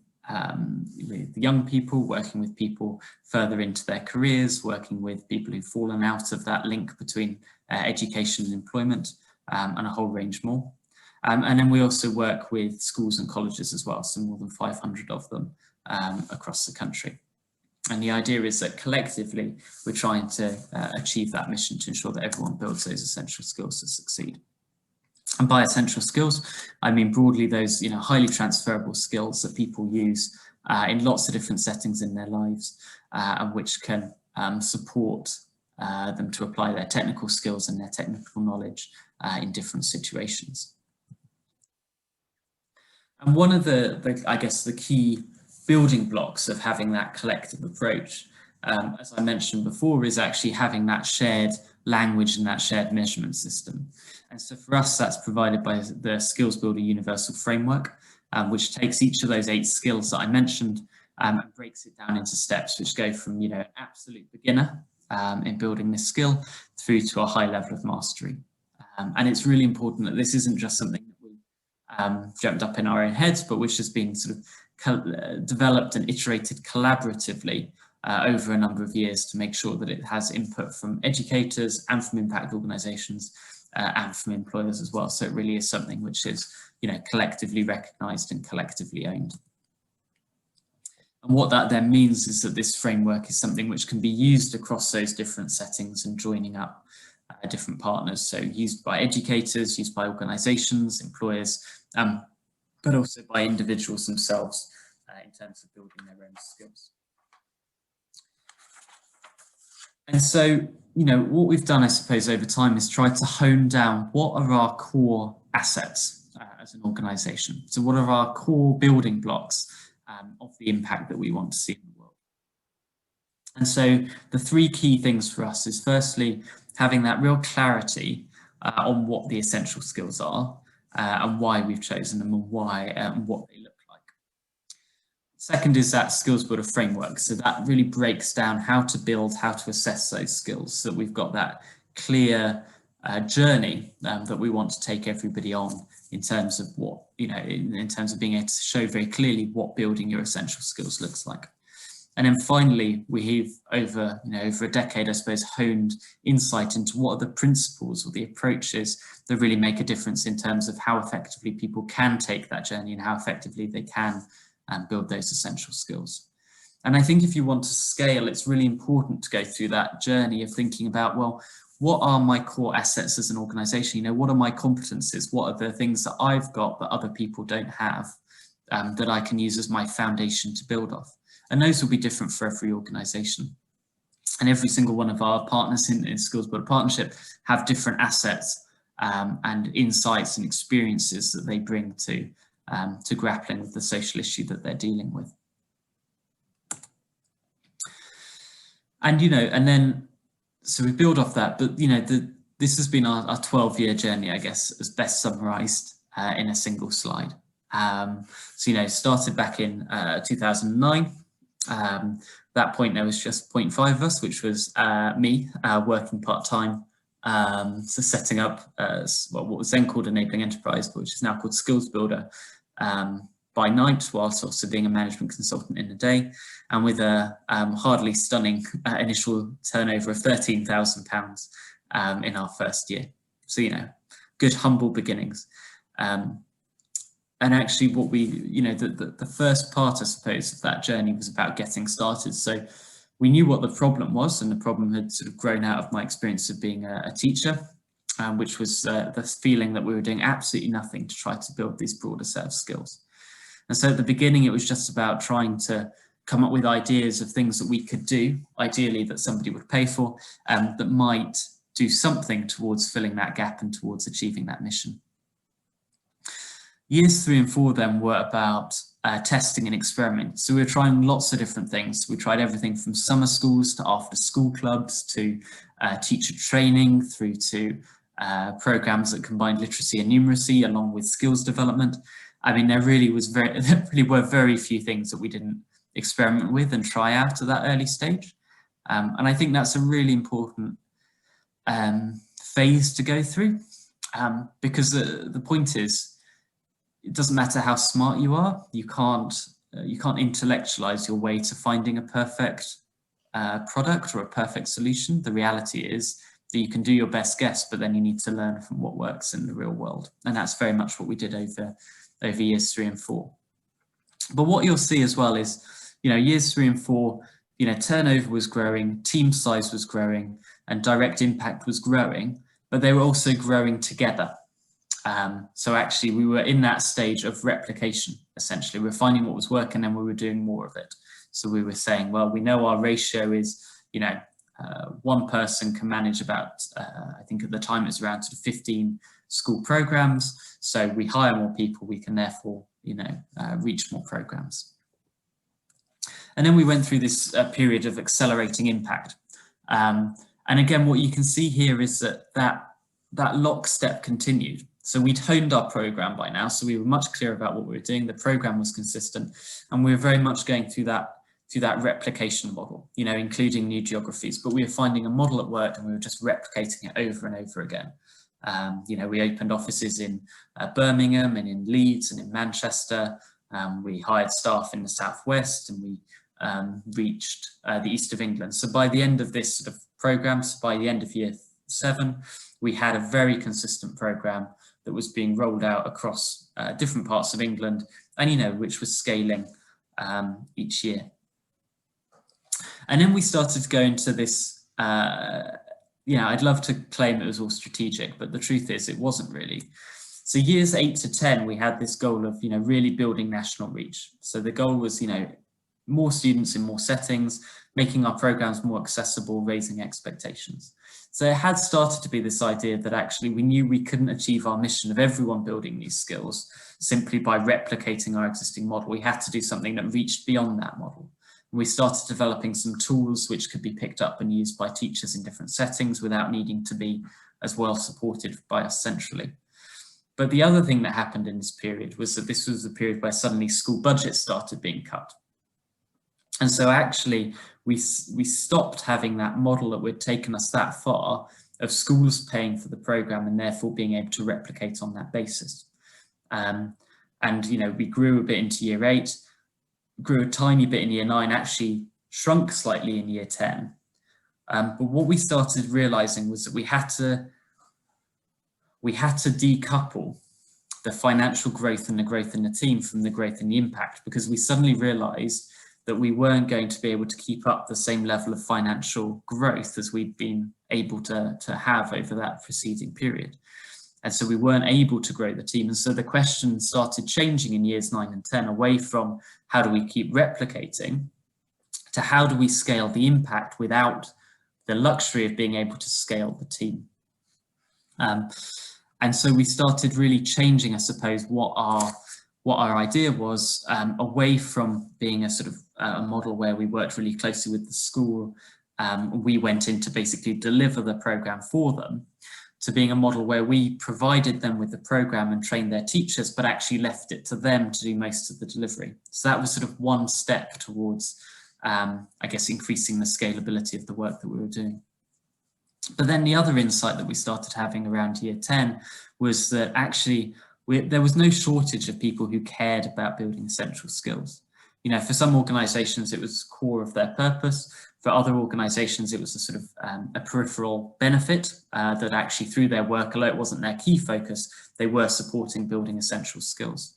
young people, working with people further into their careers, working with people who've fallen out of that link between education and employment, and a whole range more. And then we also work with schools and colleges as well, so more than 500 of them across the country. And the idea is that collectively we're trying to achieve that mission to ensure that everyone builds those essential skills to succeed. And by essential skills, I mean broadly those, you know, highly transferable skills that people use in lots of different settings in their lives, and which can support them to apply their technical skills and their technical knowledge in different situations. And one of the I guess the key building blocks of having that collective approach, as I mentioned before, is actually having that shared language and that shared measurement system. And so for us, that's provided by the Skills Builder Universal Framework, which takes each of those 8 skills that I mentioned and breaks it down into steps which go from, you know, absolute beginner in building this skill through to a high level of mastery. And it's really important that this isn't just something that we jumped up in our own heads, but which has been sort of developed and iterated collaboratively over a number of years to make sure that it has input from educators and from impact organisations and from employers as well. So it really is something which is, you know, collectively recognised and collectively owned. And what that then means is that this framework is something which can be used across those different settings and joining up different partners, so used by educators, used by organisations, employers, but also by individuals themselves in terms of building their own skills. And so, you know, what we've done, I suppose, over time is try to hone down what are our core assets as an organisation. So what are our core building blocks of the impact that we want to see in the world? And so the three key things for us is firstly, having that real clarity on what the essential skills are and why we've chosen them and why and what they look like. Second is that skills builder framework. So that really breaks down how to build, how to assess those skills. So we've got that clear journey that we want to take everybody on in terms of what, you know, in terms of being able to show very clearly what building your essential skills looks like. And then finally, we have over a decade, I suppose, honed insight into what are the principles or the approaches that really make a difference in terms of how effectively people can take that journey and how effectively they can build those essential skills. And I think if you want to scale, it's really important to go through that journey of thinking about, well, what are my core assets as an organisation? You know, what are my competencies? What are the things that I've got that other people don't have that I can use as my foundation to build off? And those will be different for every organisation. And every single one of our partners in Skills Builder Partnership have different assets and insights and experiences that they bring to grappling with the social issue that they're dealing with. And, you know, and then, so we build off that, but, you know, this has been our 12-year journey, I guess, as best summarised in a single slide. So, you know, started back in 2009. That point there was just 0.5 of us, which was me working part-time, so setting up what was then called Enabling Enterprise, but which is now called Skills Builder by night, whilst also being a management consultant in the day, and with a hardly stunning initial turnover of £13,000 in our first year. So, you know, good humble beginnings. And actually what we, you know, the first part, I suppose, of that journey was about getting started. So we knew what the problem was, and the problem had sort of grown out of my experience of being a teacher, which was the feeling that we were doing absolutely nothing to try to build this broader set of skills. And so at the beginning, it was just about trying to come up with ideas of things that we could do, ideally that somebody would pay for, that might do something towards filling that gap and towards achieving that mission. Years 3 and 4 then were about testing and experiment. So we were trying lots of different things. We tried everything from summer schools to after school clubs to teacher training through to programs that combined literacy and numeracy along with skills development. I mean, there really were very few things that we didn't experiment with and try out at that early stage. And I think that's a really important phase to go through because the point is, it doesn't matter how smart you are, you can't intellectualize your way to finding a perfect product or a perfect solution. The reality is that you can do your best guess, but then you need to learn from what works in the real world. And that's very much what we did over years 3 and 4. But what you'll see as well is, you know, years 3 and 4, you know, turnover was growing, team size was growing, and direct impact was growing, but they were also growing together. So actually we were in that stage of replication, essentially. We were finding what was working and we were doing more of it. So we were saying, well, we know our ratio is, you know, one person can manage about, I think at the time it was around sort of 15 school programs. So we hire more people, we can therefore, you know, reach more programs. And then we went through this period of accelerating impact. And again, what you can see here is that lockstep continued. So we'd honed our program by now, so we were much clearer about what we were doing. The program was consistent, and we were very much going through that replication model, you know, including new geographies. But we were finding a model at work, and we were just replicating it over and over again. You know, we opened offices in Birmingham and in Leeds and in Manchester. We hired staff in the southwest, and we reached the east of England. So by the end of this sort of program, so by the end of year 7, we had a very consistent program that was being rolled out across different parts of England, and, you know, which was scaling each year. And then we started to go into this, I'd love to claim it was all strategic, but the truth is it wasn't really. So years 8 to 10, we had this goal of, really building national reach. So the goal was, more students in more settings, making our programs more accessible, raising expectations. So it had started to be this idea that actually we knew we couldn't achieve our mission of everyone building these skills simply by replicating our existing model. We had to do something that reached beyond that model. And we started developing some tools which could be picked up and used by teachers in different settings without needing to be as well supported by us centrally. But the other thing that happened in this period was that this was the period where suddenly school budgets started being cut. And so actually we stopped having that model that would taken us that far of schools paying for the programme and therefore being able to replicate on that basis. And we grew a bit into year 8, grew a tiny bit in year 9, actually shrunk slightly in year 10. But what we started realising was that we had to decouple the financial growth and the growth in the team from the growth in the impact, because we suddenly realised that we weren't going to be able to keep up the same level of financial growth as we'd been able to have over that preceding period. And so we weren't able to grow the team. And so the question started changing in years 9 and 10 away from how do we keep replicating to how do we scale the impact without the luxury of being able to scale the team. And so we started really changing, I suppose, what our idea was, away from being a sort of a model where we worked really closely with the school. We went in to basically deliver the programme for them, to being a model where we provided them with the programme and trained their teachers, but actually left it to them to do most of the delivery. So that was sort of one step towards, I guess, increasing the scalability of the work that we were doing. But then the other insight that we started having around year 10 was that actually there was no shortage of people who cared about building essential skills. For some organisations, it was core of their purpose. For other organisations, it was a sort of a peripheral benefit that actually through their work, although it wasn't their key focus, they were supporting building essential skills.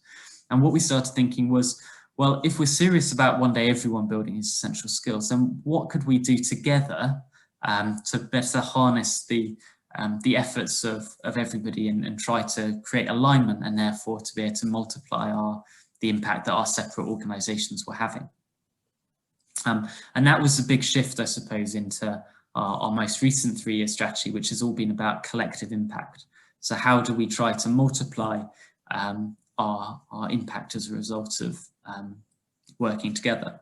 And what we started thinking was, well, if we're serious about one day everyone building these essential skills, then what could we do together to better harness the efforts of everybody and try to create alignment and therefore to be able to multiply the impact that our separate organisations were having. And that was a big shift, I suppose, into our most recent 3-year strategy, which has all been about collective impact. So how do we try to multiply our impact as a result of working together?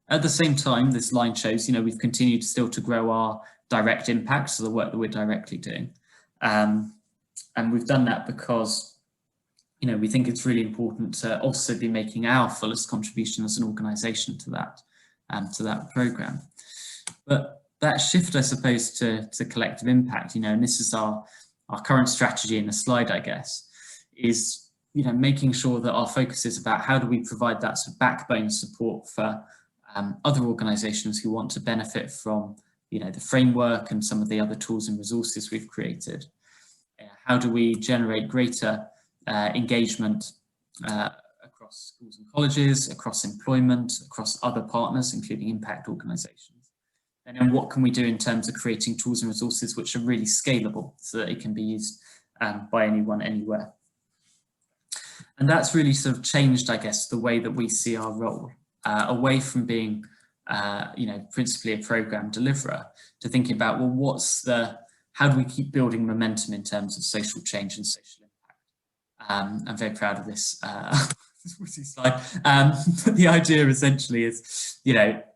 At the same time, this line shows, we've continued still to grow our direct impact, so the work that we're directly doing. And we've done that because we think it's really important to also be making our fullest contribution as an organisation to that programme. But that shift, I suppose, to collective impact, and this is our current strategy in a slide, I guess, is making sure that our focus is about how do we provide that sort of backbone support for other organisations who want to benefit from the framework and some of the other tools and resources we've created. How do we generate greater engagement across schools and colleges, across employment, across other partners, including impact organisations? And then what can we do in terms of creating tools and resources which are really scalable so that it can be used by anyone, anywhere? And that's really sort of changed, I guess, the way that we see our role, away from being principally a programme deliverer to thinking about, well, how do we keep building momentum in terms of social change and social impact? I'm very proud of this slide. But the idea essentially is,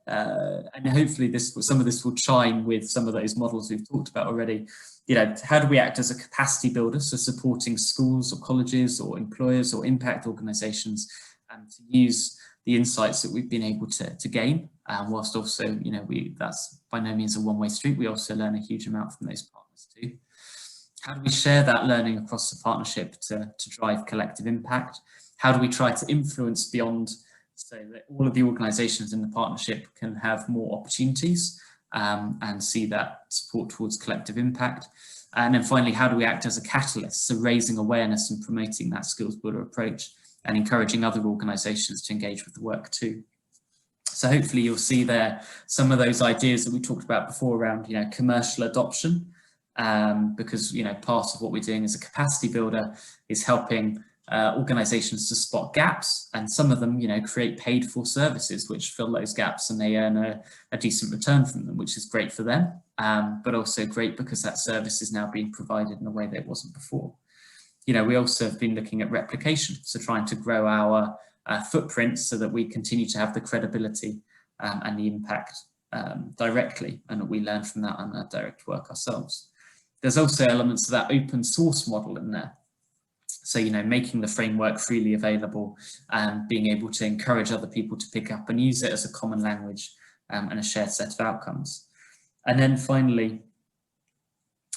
and hopefully some of this will chime with some of those models we've talked about already. How do we act as a capacity builder, so supporting schools or colleges or employers or impact organisations to use the insights that we've been able to gain, whilst also, that's by no means a one-way street. We also learn a huge amount from those partners too. How do we share that learning across the partnership to drive collective impact? How do we try to influence beyond, so that all of the organisations in the partnership can have more opportunities and see that support towards collective impact? And then finally, how do we act as a catalyst, so raising awareness and promoting that skills builder approach and encouraging other organisations to engage with the work too? So hopefully you'll see there some of those ideas that we talked about before around commercial adoption because, you know, part of what we're doing as a capacity builder is helping organizations to spot gaps, and some of them, you know, create paid for services which fill those gaps, and they earn a decent return from them, which is great for them, but also great because that service is now being provided in a way that it wasn't before. You know, we also have been looking at replication, so trying to grow our footprint so that we continue to have the credibility and the impact directly, and that we learn from that on our direct work ourselves. There's also elements of that open source model in there. So, you know, making the framework freely available and being able to encourage other people to pick up and use it as a common language and a shared set of outcomes. And then finally,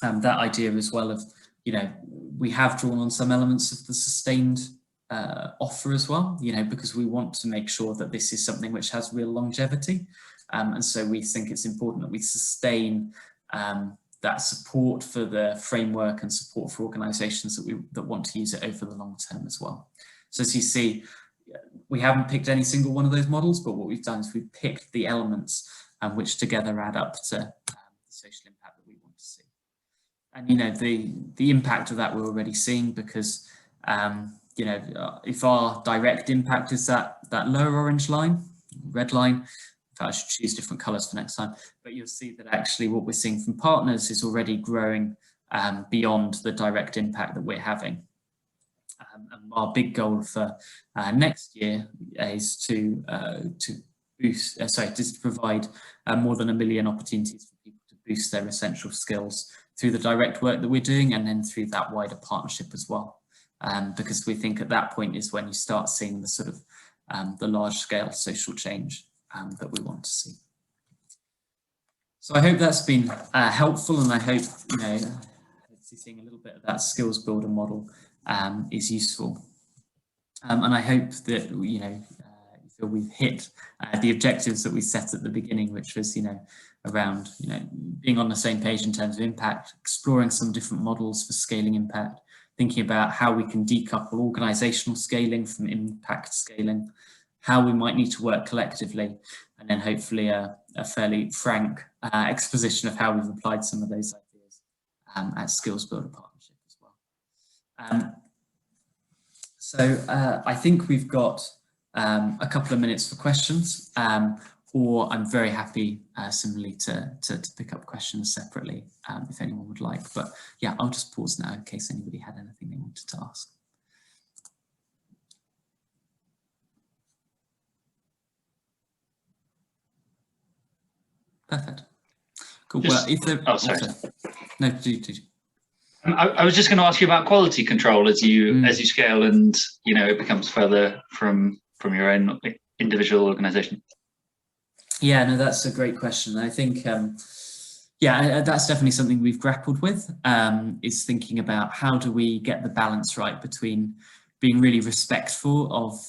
that idea as well of, you know, we have drawn on some elements of the sustained offer as well, you know, because we want to make sure that this is something which has real longevity. And so we think it's important that we sustain that support for the framework and support for organisations that want to use it over the long term as well. So as you see, we haven't picked any single one of those models, but what we've done is we've picked the elements which together add up to the social impact that we want to see. And, you know, the impact of that we're already seeing, because, you know, if our direct impact is that lower orange line, red line, in fact, I should choose different colours for next time, but you'll see that actually what we're seeing from partners is already growing beyond the direct impact that we're having. And our big goal for next year is to provide more than 1 million opportunities for people to boost their essential skills through the direct work that we're doing, and then through that wider partnership as well. Because we think at that point is when you start seeing the sort of the large scale social change that we want to see. So I hope that's been helpful, and I hope, you know, seeing a little bit of that skills builder model is useful. And I hope that, you know, feel we've hit the objectives that we set at the beginning, which was, you know, around, you know, being on the same page in terms of impact, exploring some different models for scaling impact, thinking about how we can decouple organisational scaling from impact scaling, how we might need to work collectively, and then hopefully a fairly frank exposition of how we've applied some of those ideas at Skills Builder Partnership as well. So I think we've got a couple of minutes for questions, or I'm very happy similarly to pick up questions separately if anyone would like. But yeah, I'll just pause now in case anybody had anything they wanted to ask. Perfect. Cool. Well, if there, oh, sorry. No, do. I was just going to ask you about quality control as you scale, and, you know, it becomes further from your own individual organisation. Yeah, no, that's a great question. I think, yeah, that's definitely something we've grappled with, is thinking about how do we get the balance right between being really respectful of,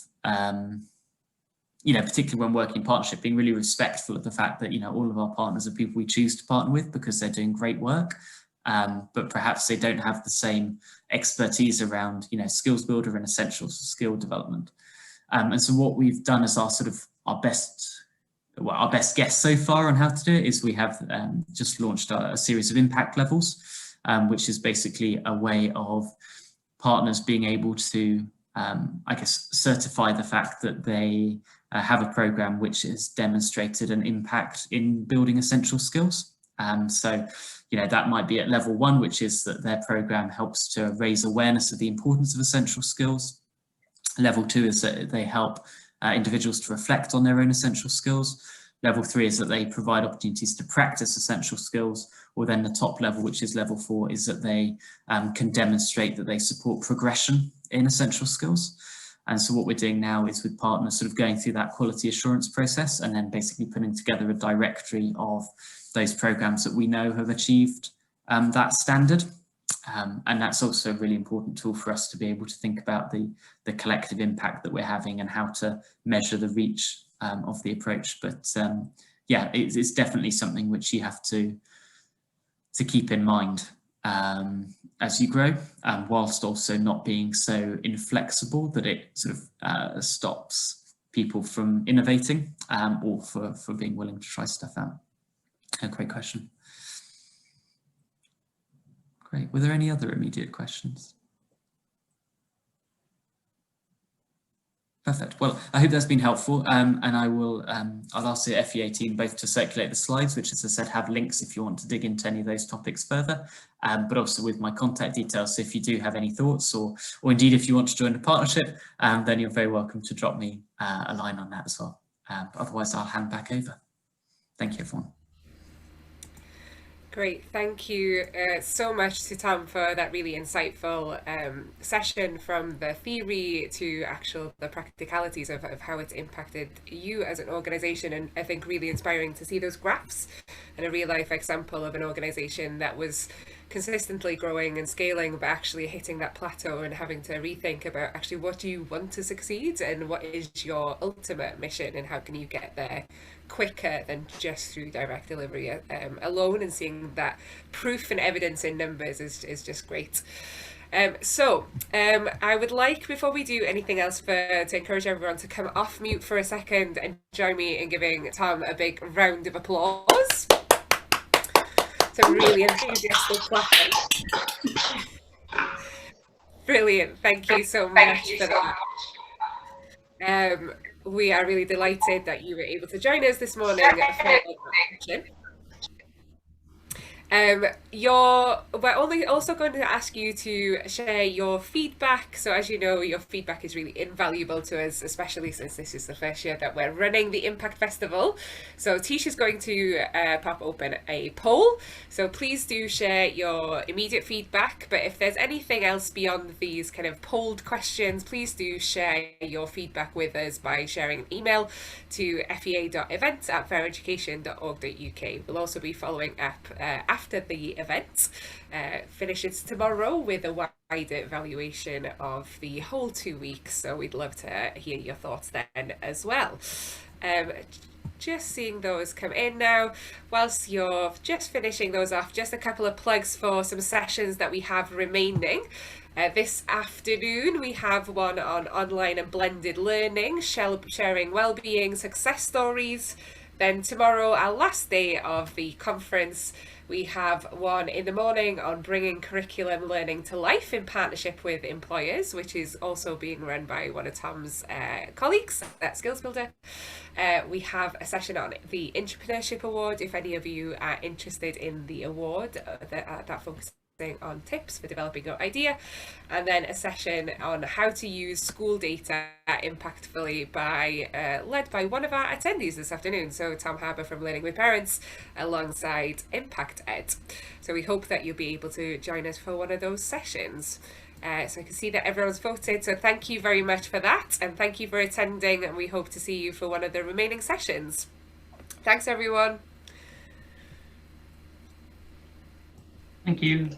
you know, particularly when working in partnership, being really respectful of the fact that, you know, all of our partners are people we choose to partner with because they're doing great work, but perhaps they don't have the same expertise around, you know, skills builder and essential skill development. And so what we've done as our best guess so far on how to do it is we have just launched a series of impact levels, which is basically a way of partners being able to, I guess, certify the fact that they have a program which has demonstrated an impact in building essential skills. So, you know, that might be at level 1, which is that their program helps to raise awareness of the importance of essential skills. Level 2 is that they help individuals to reflect on their own essential skills. Level 3 is that they provide opportunities to practice essential skills, or then the top level, which is level 4, is that they can demonstrate that they support progression in essential skills. And so what we're doing now is with partners sort of going through that quality assurance process and then basically putting together a directory of those programs that we know have achieved that standard. And that's also a really important tool for us to be able to think about the collective impact that we're having and how to measure the reach of the approach. But yeah, it's definitely something which you have to keep in mind as you grow, whilst also not being so inflexible that it sort of stops people from innovating or for being willing to try stuff out. A great question. Great. Were there any other immediate questions? Perfect. Well, I hope that's been helpful, and I'll ask the FEA team both to circulate the slides, which, as I said, have links if you want to dig into any of those topics further, but also with my contact details. So if you do have any thoughts, or indeed if you want to join the partnership, then you're very welcome to drop me a line on that as well. But otherwise, I'll hand back over. Thank you, everyone. Great, thank you so much to Tom for that really insightful session, from the theory to the practicalities of how it's impacted you as an organisation, and I think really inspiring to see those graphs and a real life example of an organisation that was consistently growing and scaling, but actually hitting that plateau and having to rethink about actually what do you want to succeed and what is your ultimate mission and how can you get there quicker than just through direct delivery alone, and seeing that proof and evidence in numbers is just great. I would like, before we do anything else, to encourage everyone to come off mute for a second and join me in giving Tom a big round of applause. Some really enthusiastic clapping. Brilliant, thank you so much for that. We are really delighted that you were able to join us this morning for the session. We're also going to ask you to share your feedback. So as you know, your feedback is really invaluable to us, especially since this is the first year that we're running the Impact Festival. So Tish is going to pop open a poll. So please do share your immediate feedback. But if there's anything else beyond these kind of polled questions, please do share your feedback with us by sharing an email to fea.events@faireducation.org.uk. We'll also be following up after the event finishes tomorrow with a wider evaluation of the whole 2 weeks, so we'd love to hear your thoughts then as well. Just seeing those come in now. Whilst you're just finishing those off, just a couple of plugs for some sessions that we have remaining. This afternoon we have one on online and blended learning, sharing wellbeing success stories. Then tomorrow, our last day of the conference, we have one in the morning on bringing curriculum learning to life in partnership with employers, which is also being run by one of Tom's colleagues at Skills Builder. We have a session on the Entrepreneurship Award, if any of you are interested in the award that focuses on tips for developing your idea, and then a session on how to use school data impactfully led by one of our attendees this afternoon, so Tom Harbour from Learning with Parents alongside Impact Ed. So we hope that you'll be able to join us for one of those sessions. So I can see that everyone's voted, so thank you very much for that, and thank you for attending, and we hope to see you for one of the remaining sessions. Thanks everyone. Thank you.